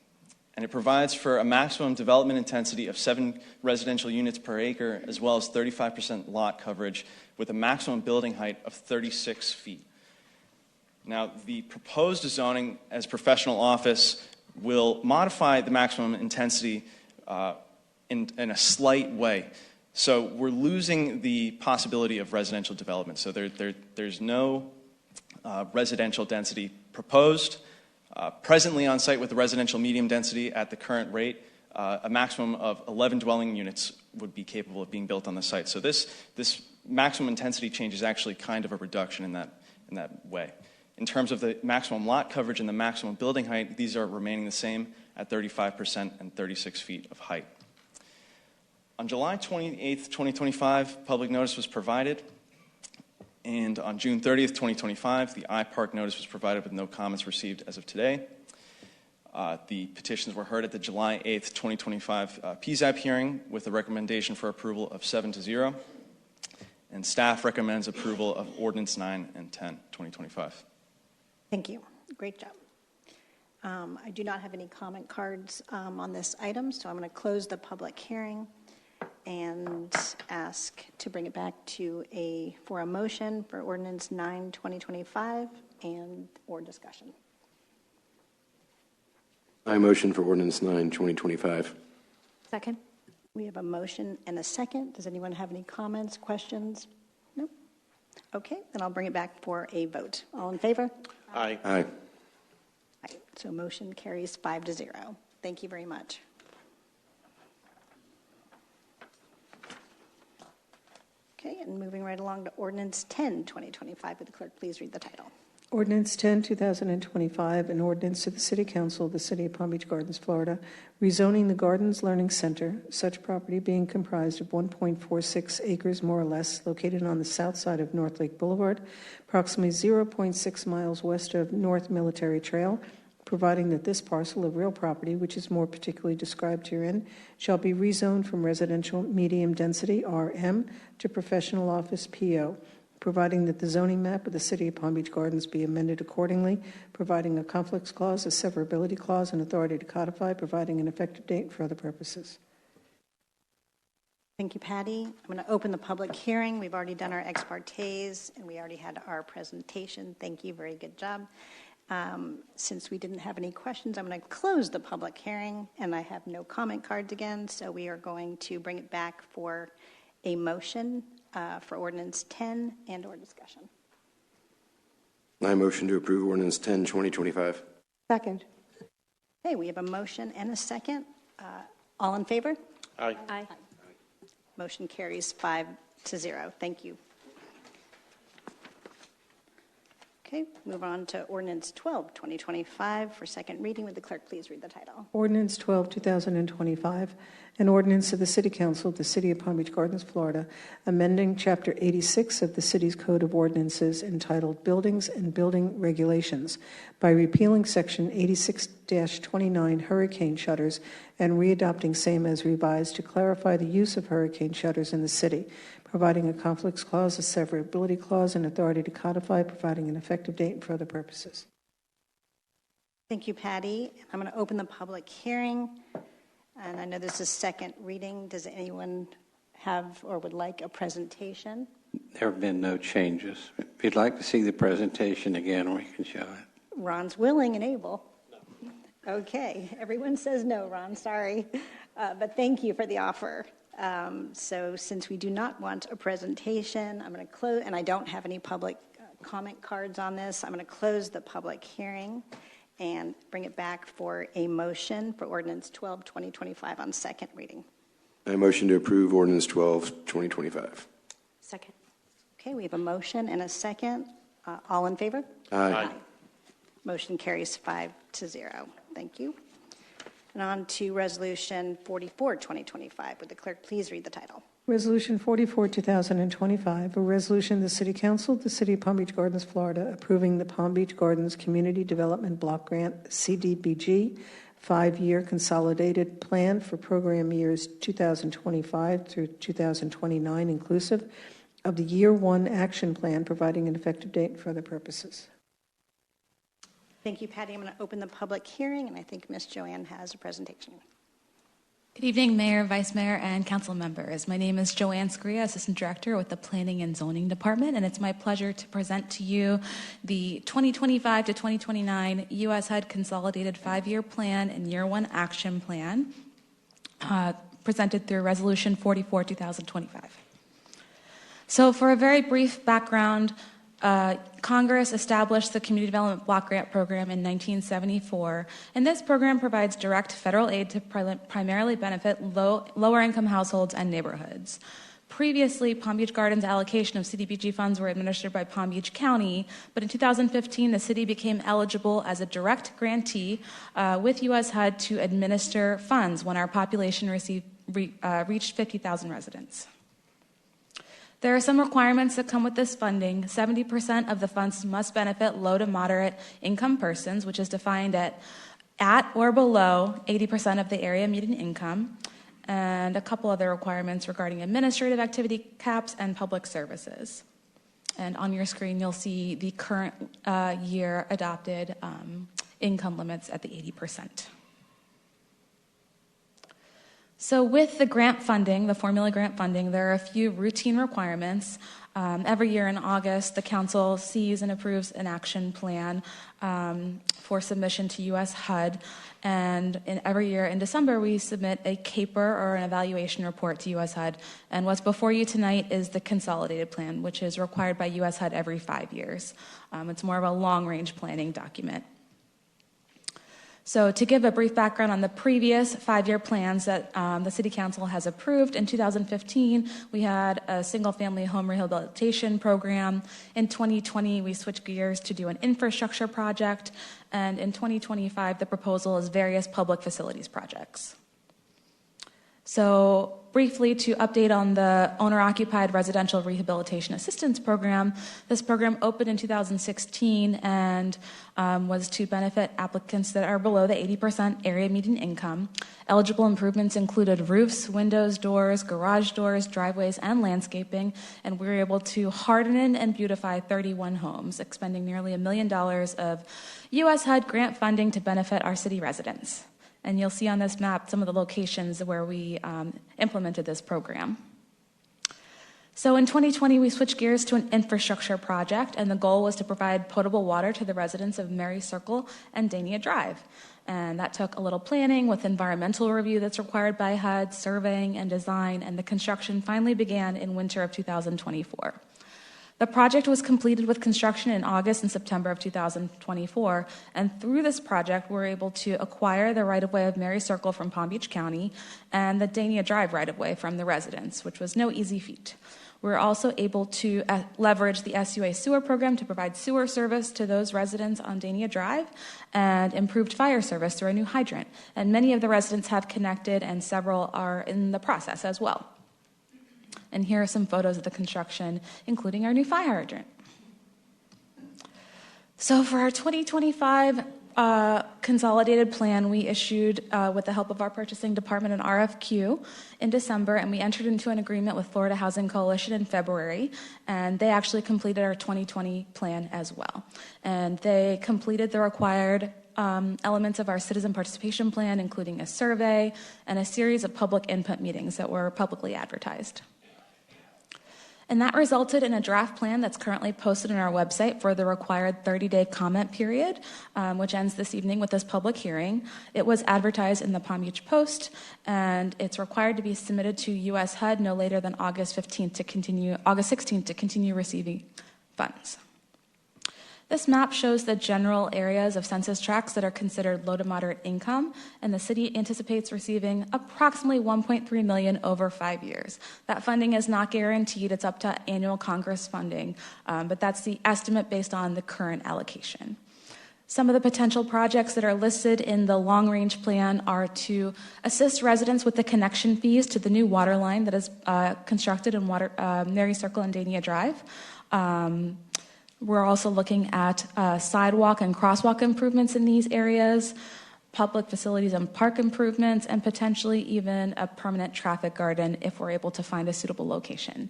S16: and it provides for a maximum development intensity of 7 residential units per acre, as well as 35% lot coverage with a maximum building height of 36 feet. Now, the proposed zoning as professional office will modify the maximum intensity in a slight way. So we're losing the possibility of residential development. So there's no residential density proposed. Presently on site with the residential medium density at the current rate, a maximum of 11 dwelling units would be capable of being built on the site. So this maximum intensity change is actually kind of a reduction in that way. In terms of the maximum lot coverage and the maximum building height, these are remaining the same at 35% and 36 feet of height. On July 28th, 2025, public notice was provided. And on June 30th, 2025, the iPark notice was provided with no comments received as of today. The petitions were heard at the July 8th, 2025 PZAP hearing with a recommendation for approval of 7-0. And staff recommends approval of Ordinance 9 and 10, 2025.
S1: Thank you. Great job. I do not have any comment cards on this item, so I'm going to close the public hearing and ask to bring it back for a motion for Ordinance 9, 2025 or discussion.
S12: I motion for Ordinance 9, 2025.
S9: Second.
S1: We have a motion and a second. Does anyone have any comments, questions? No? Okay, then I'll bring it back for a vote. All in favor?
S5: Aye.
S12: Aye.
S1: Aye. So motion carries 5-0. Thank you very much. Okay, and moving right along to Ordinance 10, 2025. Would the clerk please read the title?
S2: Ordinance 10, 2025, an ordinance to the City Council of the City of Palm Beach Gardens, Florida, rezoning the Gardens Learning Center, such property being comprised of 1.46 acres more or less, located on the south side of North Lake Boulevard, approximately 0.6 miles west of North Military Trail, providing that this parcel of real property, which is more particularly described herein, shall be rezoned from residential medium density, RM, to professional office, PO, providing that the zoning map of the City of Palm Beach Gardens be amended accordingly, providing a conflicts clause, a severability clause, and authority to codify, providing an effective date for other purposes.
S1: Thank you, Patty. I'm going to open the public hearing. We've already done our ex partes, and we already had our presentation. Thank you. Very good job. Since we didn't have any questions, I'm going to close the public hearing, and I have no comment cards again, so we are going to bring it back for a motion for Ordinance 10 and/or discussion.
S12: I motion to approve Ordinance 10, 2025.
S3: Second.
S1: Okay, we have a motion and a second. All in favor?
S5: Aye.
S9: Aye.
S1: Motion carries 5-0. Thank you. Okay, move on to ordinance 12, 2025 for second reading. Would the clerk please read the title?
S2: Ordinance 12, 2025, an ordinance of the City Council of the City of Palm Beach Gardens, Florida, amending Chapter 86 of the city's Code of Ordinances entitled Buildings and Building Regulations by repealing Section 86-29 hurricane shutters and readopting same as revised to clarify the use of hurricane shutters in the city, providing a conflicts clause, a severability clause, and authority to codify, providing an effective date and for other purposes.
S1: Thank you, Patty. I'm going to open the public hearing. And I know this is second reading. Does anyone have or would like a presentation?
S13: There have been no changes. If you'd like to see the presentation again, we can show it.
S1: Ron's willing and able. No. Okay. Everyone says no, Ron. Sorry. But thank you for the offer. So since we do not want a presentation, I'm going to close, and I don't have any public comment cards on this, I'm going to close the public hearing and bring it back for a motion for ordinance 12, 2025 on second reading.
S12: I motion to approve ordinance 12, 2025.
S9: Second.
S1: Okay, we have a motion and a second. All in favor?
S12: Aye.
S1: Motion carries 5-0. Thank you. And on to resolution 44, 2025. Would the clerk please read the title?
S2: Resolution 44, 2025, a resolution of the City Council of the City of Palm Beach Gardens, Florida, approving the Palm Beach Gardens Community Development Block Grant, CDBG, 5-year consolidated plan for program years 2025 through 2029, inclusive of the Year 1 Action Plan, providing an effective date for other purposes.
S1: Thank you, Patty. I'm going to open the public hearing, and I think Ms. Joanne has a presentation.
S18: Good evening, Mayor, Vice Mayor, and Council members. My name is Joanne Scria, Assistant Director with the Planning and Zoning Department, and it's my pleasure to present to you the 2025 to 2029 U.S. HUD Consolidated 5-Year Plan and Year 1 Action Plan, presented through Resolution 44, 2025. So for a very brief background, Congress established the Community Development Block Grant Program in 1974, and this program provides direct federal aid to primarily benefit lower-income households and neighborhoods. Previously, Palm Beach Gardens' allocation of CDBG funds were administered by Palm Beach County, but in 2015, the city became eligible as a direct grantee with U.S. HUD to administer funds when our population reached 50,000 residents. There are some requirements that come with this funding. 70% of the funds must benefit low to moderate income persons, which is defined at or below 80% of the area median income, and a couple other requirements regarding administrative activity caps and public services. And on your screen, you'll see the current year adopted income limits at the 80%. So with the grant funding, the formula grant funding, there are a few routine requirements. Every year in August, the council sees and approves an action plan for submission to U.S. HUD. And every year in December, we submit a CAPER or an evaluation report to U.S. HUD. And what's before you tonight is the consolidated plan, which is required by U.S. HUD every 5 years. It's more of a long-range planning document. So to give a brief background on the previous 5-year plans that the City Council has approved, in 2015, we had a single-family home rehabilitation program. In 2020, we switched gears to do an infrastructure project. And in 2025, the proposal is various public facilities projects. So briefly to update on the owner-occupied residential rehabilitation assistance program, this program opened in 2016 and was to benefit applicants that are below the 80% area median income. Eligible improvements included roofs, windows, doors, garage doors, driveways, and landscaping, and we were able to harden and beautify 31 homes, expending nearly $1 million of U.S. HUD grant funding to benefit our city residents. And you'll see on this map some of the locations where we implemented this program. So in 2020, we switched gears to an infrastructure project, and the goal was to provide potable water to the residents of Mary Circle and Dania Drive. And that took a little planning with environmental review that's required by HUD, surveying and design, and the construction finally began in winter of 2024. The project was completed with construction in August and September of 2024, and through this project, we were able to acquire the right-of-way of Mary Circle from Palm Beach County and the Dania Drive right-of-way from the residents, which was no easy feat. We're also able to leverage the SUA sewer program to provide sewer service to those residents on Dania Drive and improved fire service through a new hydrant. And many of the residents have connected and several are in the process as well. And here are some photos of the construction, including our new fire hydrant. So for our 2025 consolidated plan, we issued, with the help of our purchasing department, an RFQ in December, and we entered into an agreement with Florida Housing Coalition in February, and they actually completed our 2020 plan as well. And they completed the required elements of our citizen participation plan, including a survey and a series of public input meetings that were publicly advertised. And that resulted in a draft plan that's currently posted on our website for the required 30-day comment period, which ends this evening with this public hearing. It was advertised in the Palm Beach Post, and it's required to be submitted to U.S. HUD no later than August 16th to continue receiving funds. This map shows the general areas of census tracts that are considered low to moderate income, and the city anticipates receiving approximately $1.3 million over 5 years. That funding is not guaranteed. It's up to annual Congress funding, but that's the estimate based on the current allocation. Some of the potential projects that are listed in the long-range plan are to assist residents with the connection fees to the new water line that is constructed in Mary Circle and Dania Drive. We're also looking at sidewalk and crosswalk improvements in these areas, public facilities and park improvements, and potentially even a permanent traffic garden if we're able to find a suitable location.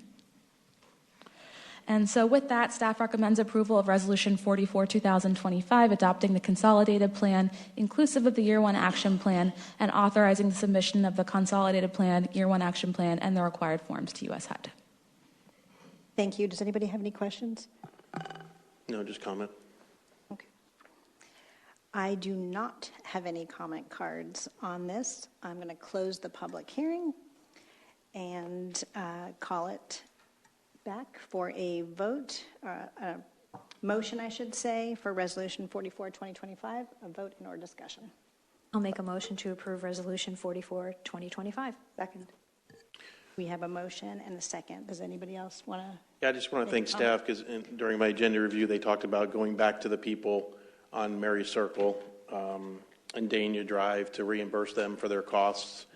S18: And so with that, staff recommends approval of Resolution 44, 2025, adopting the consolidated plan, inclusive of the Year 1 Action Plan, and authorizing the submission of the consolidated plan, Year 1 Action Plan, and the required forms to U.S. HUD.
S1: Thank you. Does anybody have any questions?
S5: No, just comment.
S1: Okay. I do not have any comment cards on this. I'm going to close the public hearing and call it back for a vote, a motion, I should say, for Resolution 44, 2025, a vote and or discussion.
S9: I'll make a motion to approve Resolution 44, 2025.
S3: Second.
S1: We have a motion and a second. Does anybody else want to?
S5: Yeah, I just want to thank staff because during my agenda review, they talked about going back to the people on Mary Circle and Dania Drive to reimburse them for their costs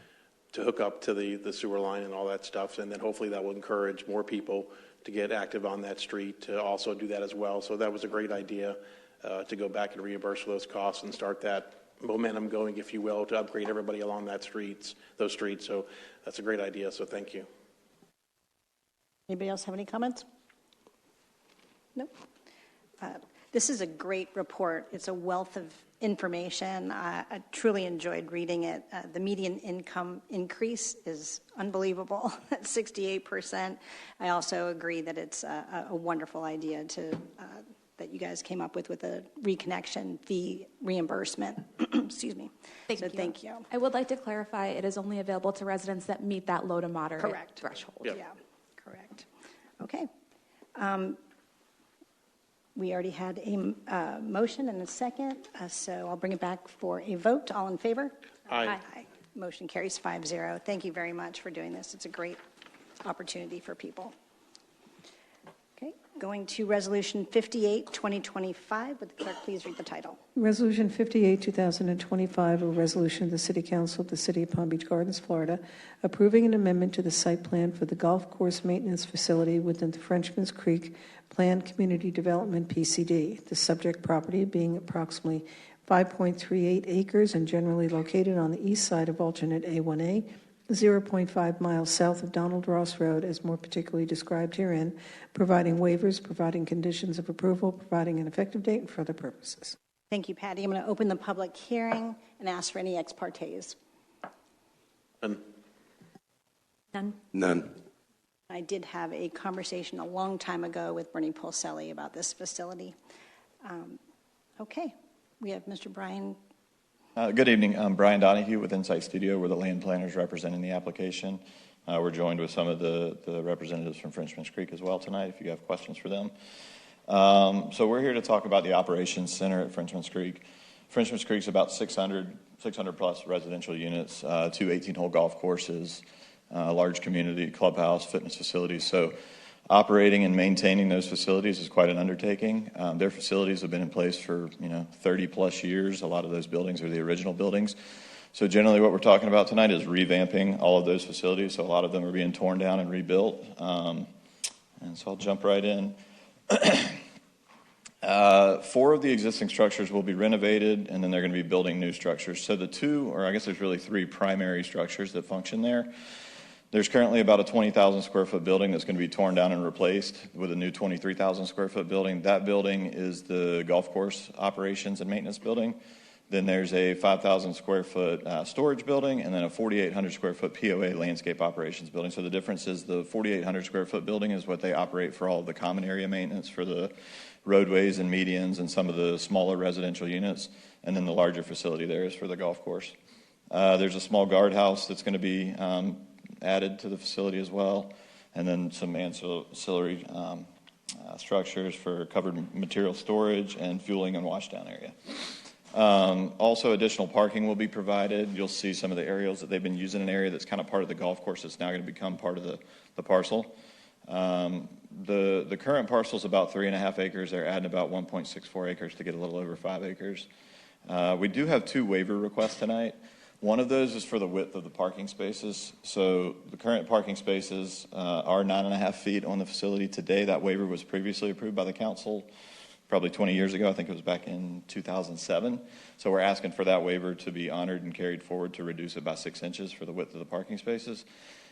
S5: to hook up to the sewer line and all that stuff. And then hopefully that will encourage more people to get active on that street to also do that as well. So that was a great idea to go back and reimburse for those costs and start that momentum going, if you will, to upgrade everybody along those streets. So that's a great idea. So thank you.
S1: Anybody else have any comments? Nope. This is a great report. It's a wealth of information. I truly enjoyed reading it. The median income increase is unbelievable at 68%. I also agree that it's a wonderful idea that you guys came up with a reconnection fee reimbursement. Excuse me. Thank you.
S18: I would like to clarify, it is only available to residents that meet that low to moderate threshold.
S5: Yep.
S1: Yeah, correct. Okay. We already had a motion and a second, so I'll bring it back for a vote. All in favor?
S5: Aye.
S1: Aye. Motion carries 5-0. Thank you very much for doing this. It's a great opportunity for people. Okay, going to Resolution 58, 2025. Would the clerk please read the title?
S2: Resolution 58, 2025, a resolution of the City Council of the City of Palm Beach Gardens, Florida, approving an amendment to the site plan for the golf course maintenance facility within the Frenchman's Creek Planned Community Development PCD, the subject property being approximately 5.38 acres and generally located on the east side of alternate A1A, 0.5 miles south of Donald Ross Road, as more particularly described herein, providing waivers, providing conditions of approval, providing an effective date, and for other purposes.
S1: Thank you, Patty. I'm going to open the public hearing and ask for any ex partes.
S9: None.
S12: None.
S1: I did have a conversation a long time ago with Bernie Pulselli about this facility. Okay, we have Mr. Brian.
S4: Good evening. I'm Brian Donahue with Insight Studio. We're the land planners representing the application. We're joined with some of the representatives from Frenchman's Creek as well tonight, if you have questions for them. So we're here to talk about the operations center at Frenchman's Creek. Frenchman's Creek is about 600 plus residential units, 2 18-hole golf courses, a large community clubhouse, fitness facilities. So Operating and maintaining those facilities is quite an undertaking. Their facilities have been in place for 30 plus years. A lot of those buildings are the original buildings. So generally what we're talking about tonight is revamping all of those facilities. So a lot of them are being torn down and rebuilt. And so I'll jump right in. 4 of the existing structures will be renovated, and then they're going to be building new structures. So the 2, or I guess there's really 3 primary structures that function there. There's currently about a 20,000 square foot building that's going to be torn down and replaced with a new 23,000 square foot building. That building is the golf course operations and maintenance building. Then there's a 5,000 square foot storage building, and then a 4,800 square foot POA landscape operations building. So the difference is the 4,800 square foot building is what they operate for all of the common area maintenance for the roadways and medians and some of the smaller residential units. And then the larger facility there is for the golf course. There's a small guardhouse that's going to be added to the facility as well, and then some ancillary structures for covered material storage and fueling and washdown area. Also, additional parking will be provided. You'll see some of the aerials that they've been using, an area that's kind of part of the golf course that's now going to become part of the parcel. The current parcel is about 3.5 acres. They're adding about 1.64 acres to get a little over 5 acres. We do have 2 waiver requests tonight. One of those is for the width of the parking spaces. So the current parking spaces are 9.5 feet on the facility today. That waiver was previously approved by the council probably 20 years ago. I think it was back in 2007. So we're asking for that waiver to be honored and carried forward to reduce it by 6 inches for the width of the parking spaces.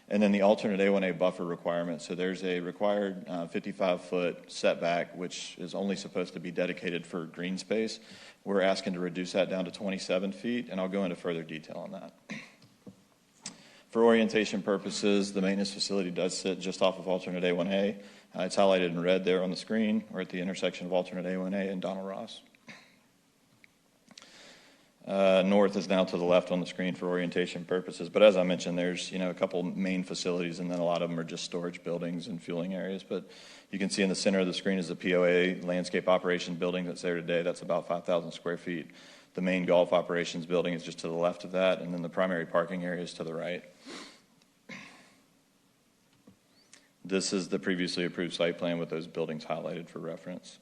S4: And then the alternate A1A buffer requirement. So there's a required 55-foot setback, which is only supposed to be dedicated for green space. We're asking to reduce that down to 27 feet, and I'll go into further detail on that. For orientation purposes, the maintenance facility does sit just off of alternate A1A. It's highlighted in red there on the screen. We're at the intersection of alternate A1A and Donald Ross. North is now to the left on the screen for orientation purposes. But as I mentioned, there's a couple main facilities, and then a lot of them are just storage buildings and fueling areas. But you can see in the center of the screen is the POA landscape operations building that's there today. That's about 5,000 square feet. The main golf operations building is just to the left of that, and then the primary parking area is to the right. This is the previously approved site plan with those buildings highlighted for reference.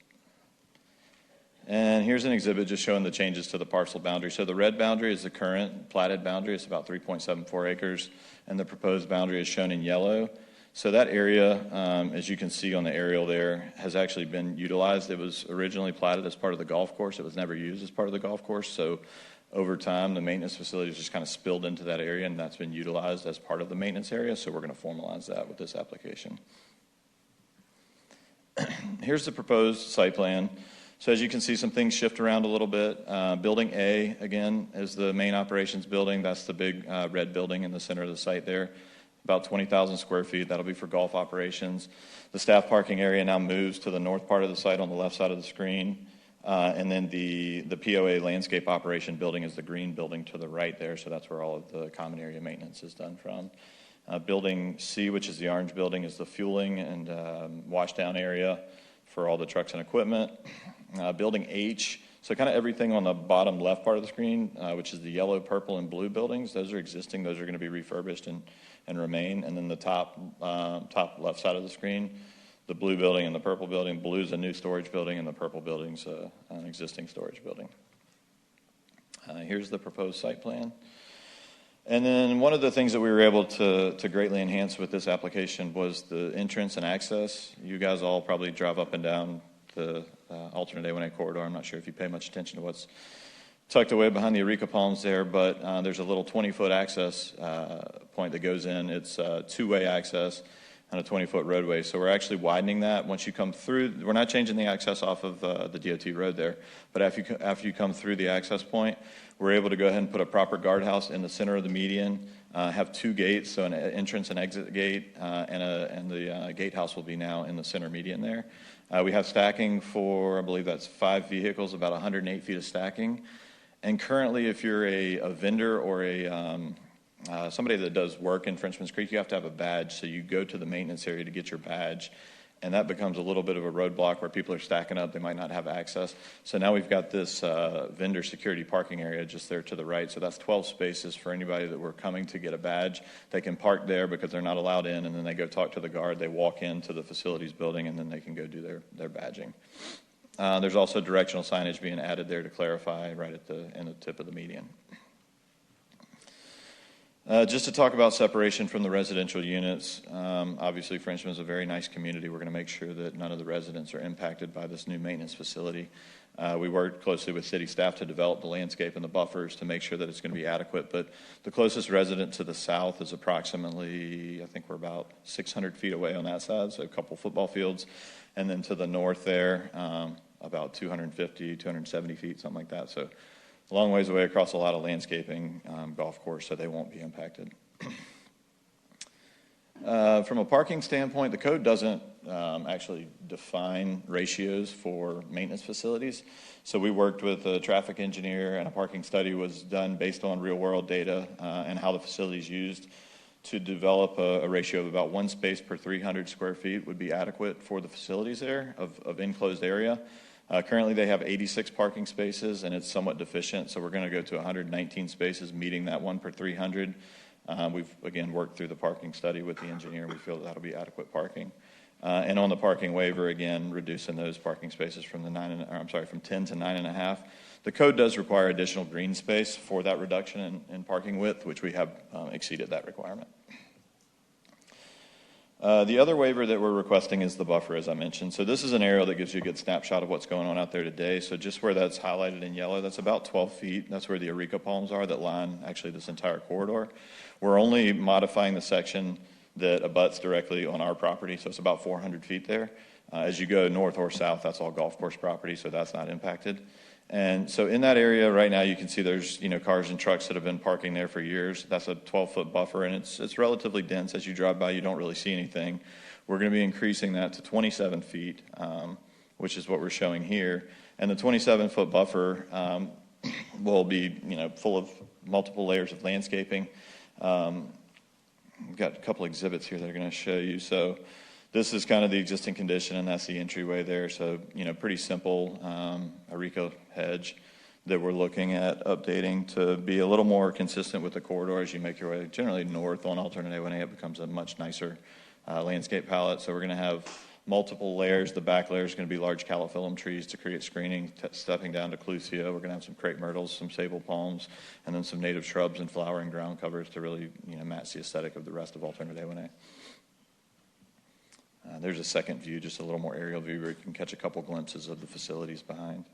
S4: And here's an exhibit just showing the changes to the parcel boundary. So the red boundary is the current platted boundary. It's about 3.74 acres, and the proposed boundary is shown in yellow. So that area, as you can see on the aerial there, has actually been utilized. It was originally platted as part of the golf course. It was never used as part of the golf course. So over time, the maintenance facilities just kind of spilled into that area, and that's been utilized as part of the maintenance area. So we're going to formalize that with this application. Here's the proposed site plan. So as you can see, some things shift around a little bit. Building A, again, is the main operations building. That's the big red building in the center of the site there. About 20,000 square feet. That'll be for golf operations. The staff parking area now moves to the north part of the site on the left side of the screen. And then the POA landscape operation building is the green building to the right there. So that's where all of the common area maintenance is done from. Building C, which is the orange building, is the fueling and washdown area for all the trucks and equipment. Building H, so kind of everything on the bottom left part of the screen, which is the yellow, purple, and blue buildings. Those are existing. Those are going to be refurbished and remain. And then the top left side of the screen, the blue building and the purple building. Blue is a new storage building, and the purple building's an existing storage building. Here's the proposed site plan. And then one of the things that we were able to greatly enhance with this application was the entrance and access. You guys all probably drive up and down the alternate A1A corridor. I'm not sure if you pay much attention to what's tucked away behind the Eureka palms there, but there's a little 20-foot access point that goes in. It's two-way access and a 20-foot roadway. So we're actually widening that. Once you come through, we're not changing the access off of the DOT road there, but after you come through the access point, we're able to go ahead and put a proper guardhouse in the center of the median, have 2 gates, so an entrance and exit gate, and the gatehouse will be now in the center median there. We have stacking for, I believe that's 5 vehicles, about 108 feet of stacking. And currently, if you're a vendor or somebody that does work in Frenchman's Creek, you have to have a badge. So you go to the maintenance area to get your badge, and that becomes a little bit of a roadblock where people are stacking up. They might not have access. So now we've got this vendor security parking area just there to the right. So that's 12 spaces for anybody that were coming to get a badge. They can park there because they're not allowed in, and then they go talk to the guard. They walk into the facilities building, and then they can go do their badging. There's also directional signage being added there to clarify right at the tip of the median. Just to talk about separation from the residential units, obviously Frenchman is a very nice community. We're going to make sure that none of the residents are impacted by this new maintenance facility. We worked closely with city staff to develop the landscape and the buffers to make sure that it's going to be adequate, but the closest resident to the south is approximately, I think we're about 600 feet away on that side, so a couple football fields, and then to the north there, about 250, 270 feet, something like that. So a long ways away across a lot of landscaping, golf course, so they won't be impacted. From a parking standpoint, the code doesn't actually define ratios for maintenance facilities. So we worked with a traffic engineer, and a parking study was done based on real-world data and how the facility is used to develop a ratio of about 1 space per 300 square feet would be adequate for the facilities there of enclosed area. Currently, they have 86 parking spaces, and it's somewhat deficient, so we're going to go to 119 spaces, meeting that 1 per 300. We've, again, worked through the parking study with the engineer. We feel that'll be adequate parking. And on the parking waiver, again, reducing those parking spaces from 10 to 9.5. The code does require additional green space for that reduction in parking width, which we have exceeded that requirement. The other waiver that we're requesting is the buffer, as I mentioned. So this is an aerial that gives you a good snapshot of what's going on out there today. So just where that's highlighted in yellow, that's about 12 feet. That's where the areca palms are that line actually this entire corridor. We're only modifying the section that abuts directly on our property, so it's about 400 feet there. As you go north or south, that's all golf course property, so that's not impacted. And so in that area right now, you can see there's cars and trucks that have been parking there for years. That's a 12-foot buffer, and it's relatively dense. As you drive by, you don't really see anything. We're going to be increasing that to 27 feet, which is what we're showing here. And the 27-foot buffer will be full of multiple layers of landscaping. We've got a couple exhibits here that are going to show you. So this is kind of the existing condition, and that's the entryway there. So, pretty simple areca hedge that we're looking at updating to be a little more consistent with the corridor as you make your way generally north on alternate A1A. It becomes a much nicer landscape palette. So we're going to have multiple layers. The back layer is going to be large calophyllum trees to create screening, stepping down to clusia. We're going to have some crepe myrtles, some sable palms, and then some native shrubs and flowering ground covers to really match the aesthetic of the rest of alternate A1A. There's a second view, just a little more aerial view where you can catch a couple glimpses of the facilities behind.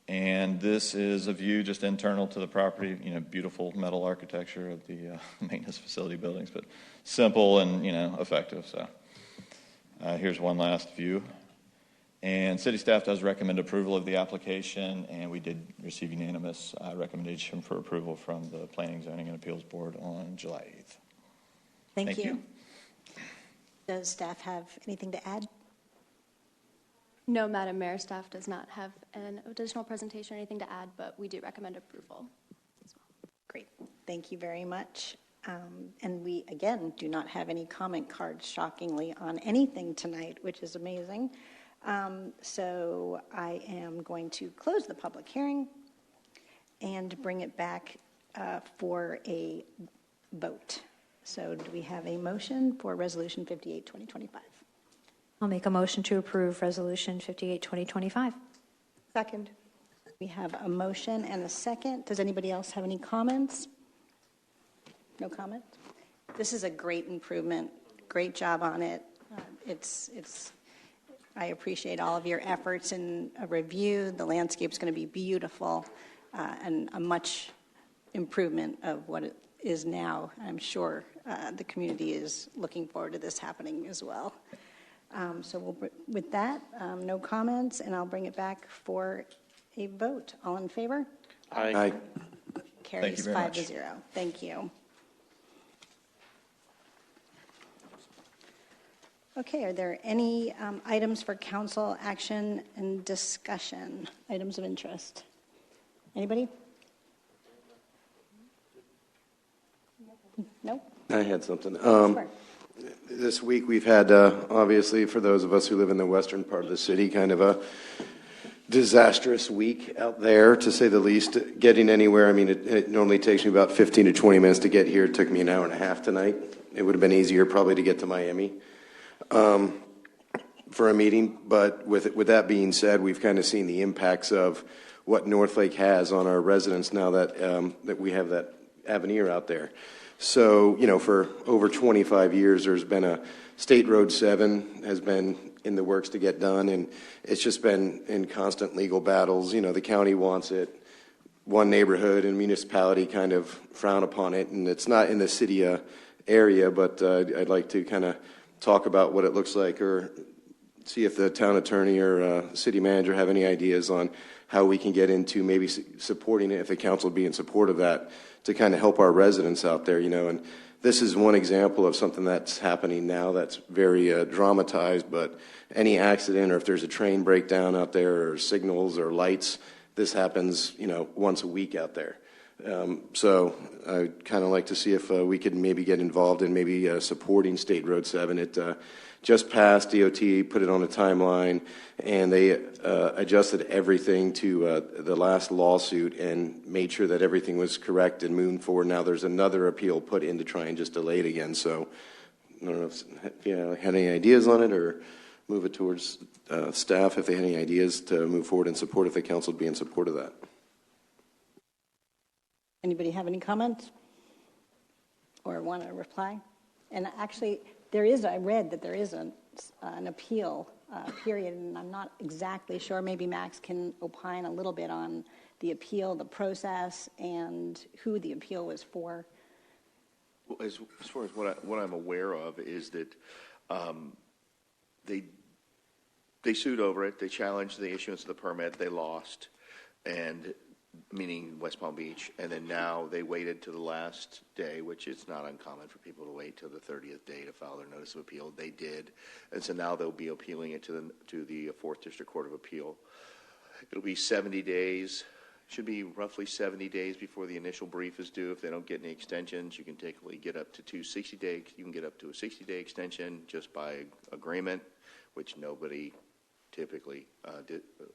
S4: And this is a view just internal to the property, beautiful metal architecture of the maintenance facility buildings, but simple and, effective. So here's one last view. And city staff does recommend approval of the application, and we did receive unanimous recommendation for approval from the Planning, Zoning, and Appeals Board on July 8th.
S1: Thank you. Does staff have anything to add?
S15: No, Madam Mayor, staff does not have an additional presentation or anything to add, but we do recommend approval as well.
S1: Great. Thank you very much. And we, again, do not have any comment cards, shockingly, on anything tonight, which is amazing. So I am going to close the public hearing and bring it back for a vote. So do we have a motion for Resolution 58, 2025?
S9: I'll make a motion to approve Resolution 58, 2025.
S3: Second.
S1: We have a motion and a second. Does anybody else have any comments? No comments? This is a great improvement. Great job on it. I appreciate all of your efforts in a review. The landscape's going to be beautiful and a much improvement of what it is now. I'm sure the community is looking forward to this happening as well. So with that, no comments, and I'll bring it back for a vote. All in favor?
S5: Aye.
S12: Aye.
S1: Carries 5-0. Thank you. Okay, are there any items for council action and discussion? Items of interest? Anybody? No?
S12: I had something.
S1: Sure.
S12: This week we've had, obviously, for those of us who live in the western part of the city, kind of a disastrous week out there, to say the least. Getting anywhere, I mean, it normally takes me about 15 to 20 minutes to get here. It took me an hour and a half tonight. It would have been easier probably to get to Miami for a meeting. But with that being said, we've kind of seen the impacts of what Northlake has on our residents now that that we have that Avenir out there. So, you know, for over 25 years, there's been a State Road 7 has been in the works to get done, and it's just been in constant legal battles. You know, the county wants it, one neighborhood and municipality kind of frown upon it, and it's not in the city area, but I'd like to kind of talk about what it looks like, or see if the town attorney or city manager have any ideas on how we can get into maybe supporting it, if the council would be in support of that, to kind of help our residents out there, you know. And this is one example of something that's happening now that's very dramatized, but any accident, or if there's a train breakdown out there, or signals or lights, this happens, you know, once a week out there. So I'd kind of like to see if we could maybe get involved in maybe supporting State Road 7. It just passed, DOT put it on a timeline, and they adjusted everything to the last lawsuit and made sure that everything was correct and moving forward. Now there's another appeal put in to try and just delay it again. So I don't know if you had any ideas on it, or move it towards staff if they had any ideas to move forward and support, if the council would be in support of that.
S1: Anybody have any comments or want to reply? And actually, I read that there is an appeal period, and I'm not exactly sure. Maybe Max can opine a little bit on the appeal, the process, and who the appeal was for.
S19: Well, as far as what I'm aware of is that they sued over it. They challenged the issuance of the permit. They lost, and meaning West Palm Beach, and then now they waited to the last day, which is not uncommon for people to wait till the 30th day to file their notice of appeal. They did, and so now they'll be appealing it to the 4th District Court of Appeal. It'll be 70 days, should be roughly 70 days before the initial brief is due. If they don't get any extensions, you can technically get up to 260-day. You can get up to a 60-day extension just by agreement, which nobody typically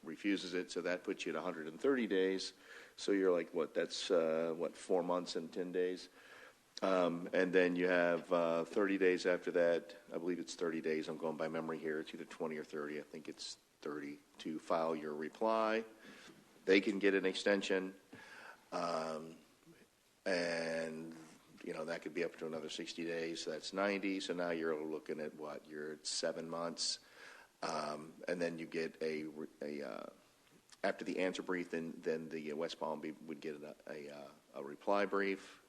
S19: refuses it. So that puts you at 130 days. So you're like, that's 4 months and 10 days. And then you have 30 days after that. I believe it's 30 days. I'm going by memory here. It's either 20 or 30. I think it's 30 to file your reply. They can get an extension. And, you know, that could be up to another 60 days. So that's 90. So now you're looking at You're at 7 months. And then you get after the answer brief, then the West Palm would get a reply brief.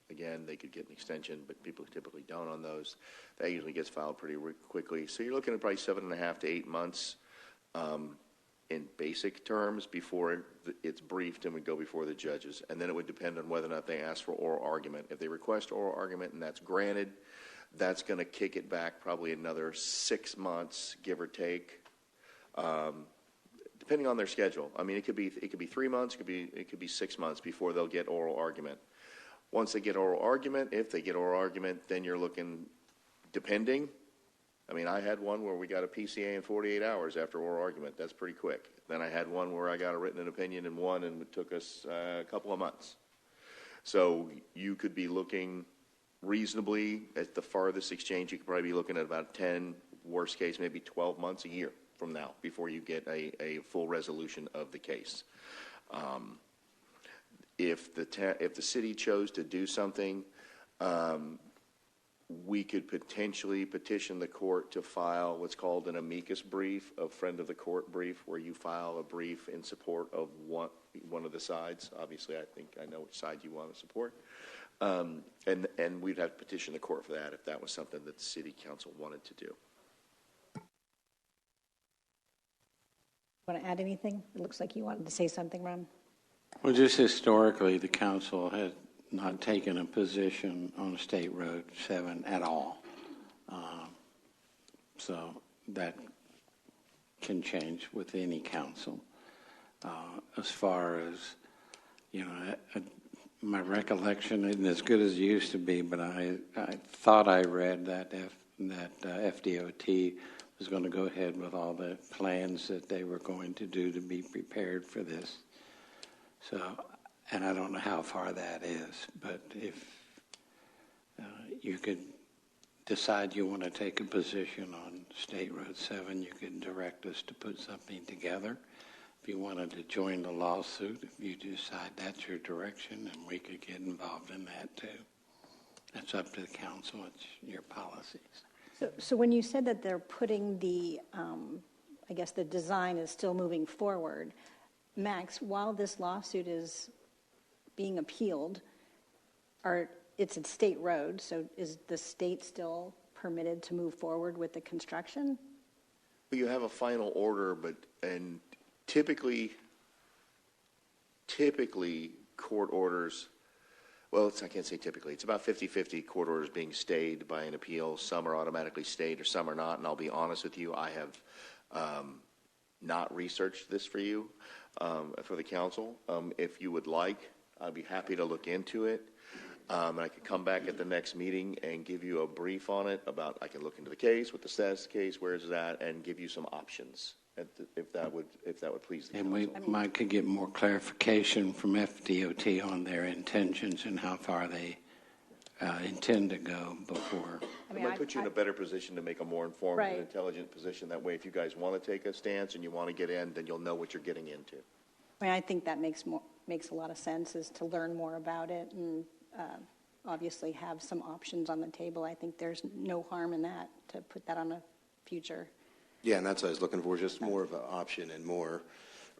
S19: Again, they could get an extension, but people typically don't on those. That usually gets filed pretty quickly. So you're looking at probably 7.5 to 8 months in basic terms before it's briefed and would go before the judges. And then it would depend on whether or not they ask for oral argument. If they request oral argument and that's granted, that's going to kick it back probably another 6 months, give or take, depending on their schedule. I mean, it could be 3 months, it could be 6 months before they'll get oral argument. Once they get oral argument, if they get oral argument, then you're looking, depending. I mean, I had one where we got a PCA in 48 hours after oral argument. That's pretty quick. Then I had one where I got a written opinion in one, and it took us a couple of months. So you could be looking reasonably at the farthest exchange. You could probably be looking at about 10, worst case, maybe 12 months a year from now before you get a full resolution of the case. If the city chose to do something, we could potentially petition the court to file what's called an amicus brief, a friend of the court brief, where you file a brief in support of one of the sides. Obviously, I think I know which side you want to support. And we'd have to petition the court for that if that was something that the city council wanted to do.
S1: Want to add anything? It looks like you wanted to say something, Ron.
S13: Well, just historically, the council has not taken a position on State Road 7 at all. So that can change with any council. As far as, you know, my recollection isn't as good as it used to be, but I thought I read that FDOT was going to go ahead with all the plans that they were going to do to be prepared for this. So, and I don't know how far that is, but if you could decide you want to take a position on State Road 7, you could direct us to put something together. If you wanted to join the lawsuit, if you decide that's your direction, and we could get involved in that too. That's up to the council. It's your policies.
S1: So when you said that they're putting the, I guess the design is still moving forward, Max, while this lawsuit is being appealed, it's a state road, so is the state still permitted to move forward with the construction?
S19: Well, you have a final order, and typically court orders, well, I can't say typically. It's about 50-50 court orders being stayed by an appeal. Some are automatically stayed or some are not. And I'll be honest with you, I have not researched this for you, for the council. If you would like, I'd be happy to look into it. And I could come back at the next meeting and give you a brief on it about, I can look into the case, what the status of the case, where is it at, and give you some options. If that would please the council.
S13: And we might could get more clarification from FDOT on their intentions and how far they intend to go before.
S19: I might put you in a better position to make a more informed and intelligent position. That way, if you guys want to take a stance and you want to get in, then you'll know what you're getting into.
S1: I mean, I think that makes a lot of sense, is to learn more about it and obviously have some options on the table. I think there's no harm in that, to put that on a future.
S12: Yeah, and that's what I was looking for, just more of an option, and more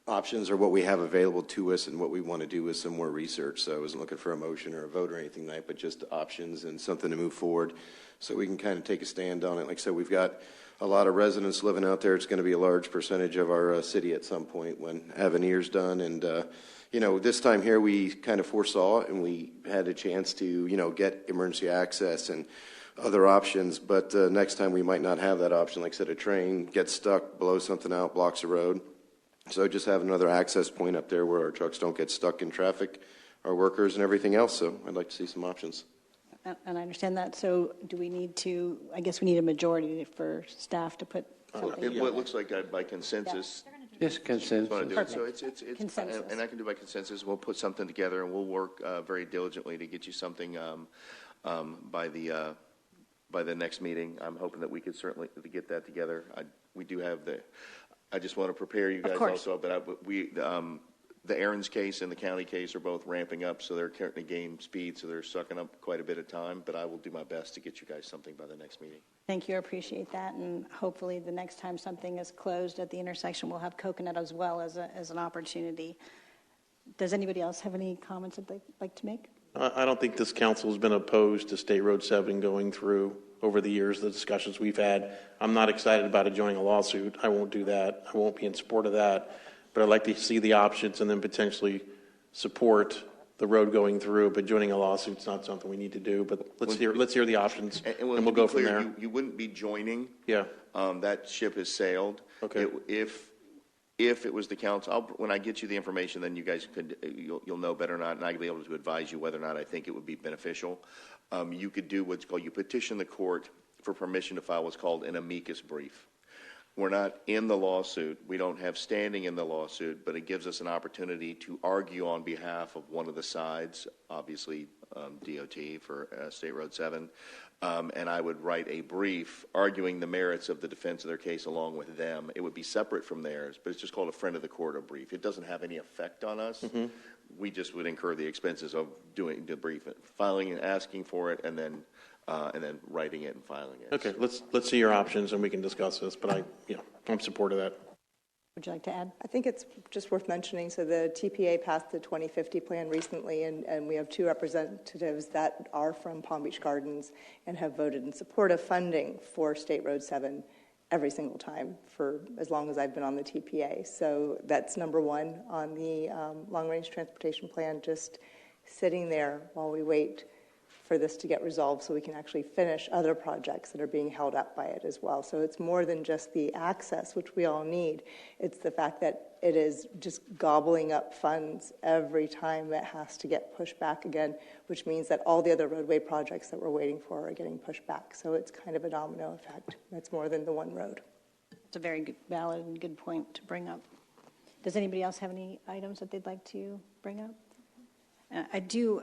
S12: options are what we have available to us and what we want to do with some more research. So I wasn't looking for a motion or a vote or anything like that, but just options and something to move forward so we can kind of take a stand on it. Like I said, we've got a lot of residents living out there. It's going to be a large percentage of our city at some point when Avenir's done. And, this time here we kind of foresaw it, and we had a chance to, get emergency access and other options, but next time we might not have that option. Like I said, a train gets stuck, blows something out, blocks the road. So just have another access point up there where our trucks don't get stuck in traffic, our workers and everything else. So I'd like to see some options.
S1: And I understand that. So do we need to, I guess we need a majority for staff to put something
S19: It looks like by consensus.
S13: Just consensus.
S19: So it's
S1: consensus.
S19: And I can do by consensus. We'll put something together, and we'll work very diligently to get you something by the next meeting. I'm hoping that we could certainly get that together. We do have I just want to prepare you guys also, but the Aaron's case and the county case are both ramping up, so they're currently gaining speed, so they're sucking up quite a bit of time, but I will do my best to get you guys something by the next meeting.
S1: Thank you. I appreciate that. And hopefully the next time something is closed at the intersection, we'll have Coconut as well as an opportunity. Does anybody else have any comments that they'd like to make?
S5: I don't think this council has been opposed to State Road 7 going through over the years, the discussions we've had. I'm not excited about it joining a lawsuit. I won't do that. I won't be in support of that. But I'd like to see the options and then potentially support the road going through. But joining a lawsuit is not something we need to do. But let's hear the options, and we'll go from there.
S19: You wouldn't be joining.
S5: Yeah.
S19: That ship has sailed.
S5: Okay.
S19: If it was the council, when I get you the information, then you guys you'll know better or not, and I'll be able to advise you whether or not I think it would be beneficial. You could do what's called, you petition the court for permission to file what's called an amicus brief. We're not in the lawsuit. We don't have standing in the lawsuit, but it gives us an opportunity to argue on behalf of one of the sides, obviously DOT for State Road 7, and I would write a brief arguing the merits of the defense of their case along with them. It would be separate from theirs, but it's just called a friend of the court, a brief. It doesn't have any effect on us. Mm-hmm. We just would incur the expenses of doing the brief, filing and asking for it, and then writing it and filing it.
S5: Okay, let's see your options and we can discuss this. But I'm supportive of that.
S1: Would you like to add?
S3: I think it's just worth mentioning. So the TPA passed the 2050 plan recently, and we have 2 representatives that are from Palm Beach Gardens and have voted in support of funding for State Road 7 every single time for as long as I've been on the TPA. So that's number 1 on the long-range transportation plan, just sitting there while we wait for for this to get resolved so we can actually finish other projects that are being held up by it as well. So it's more than just the access, which we all need. It's the fact that it is just gobbling up funds every time it has to get pushed back again, which means that all the other roadway projects that we're waiting for are getting pushed back. So it's kind of a domino effect. That's more than the one road.
S1: It's a very good, valid and good point to bring up. Does anybody else have any items that they'd like to bring up? I do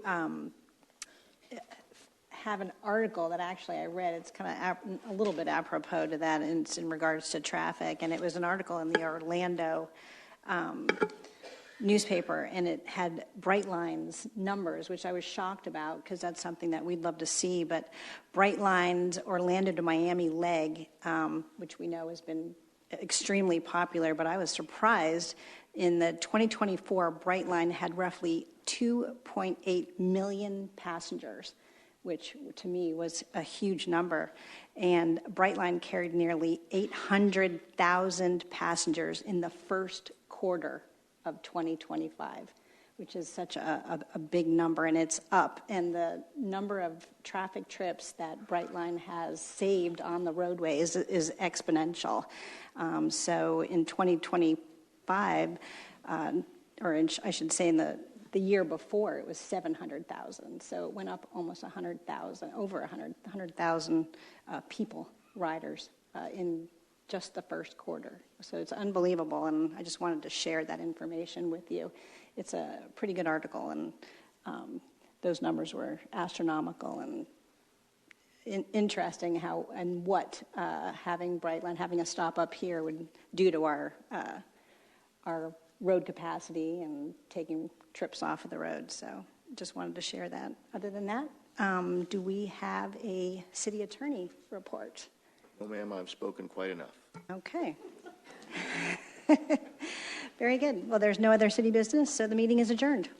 S1: have an article that actually I read. It's kind of a little bit apropos to that, and it's in regards to traffic. And it was an article in the Orlando newspaper, and it had Brightline's numbers, which I was shocked about because that's something that we'd love to see. But Brightline's Orlando to Miami leg, which we know has been extremely popular, but I was surprised. In the 2024, Brightline had roughly 2.8 million passengers, which to me was a huge number. And Brightline carried nearly 800,000 passengers in the first quarter of 2025, which is such a big number, and it's up. And the number of traffic trips that Brightline has saved on the roadways is exponential. So in 2025, I should say in the year before, it was 700,000. So it went up almost 100,000, over 100,000 people, riders, in just the first quarter. So it's unbelievable, and I just wanted to share that information with you. It's a pretty good article, and those numbers were astronomical and interesting how and what having Brightline, having a stop up here would do to our road capacity and taking trips off of the road. So just wanted to share that. Other than that, do we have a city attorney report?
S19: No, ma'am, I've spoken quite enough.
S1: Okay. Very good. Well, there's no other city business, so the meeting is adjourned.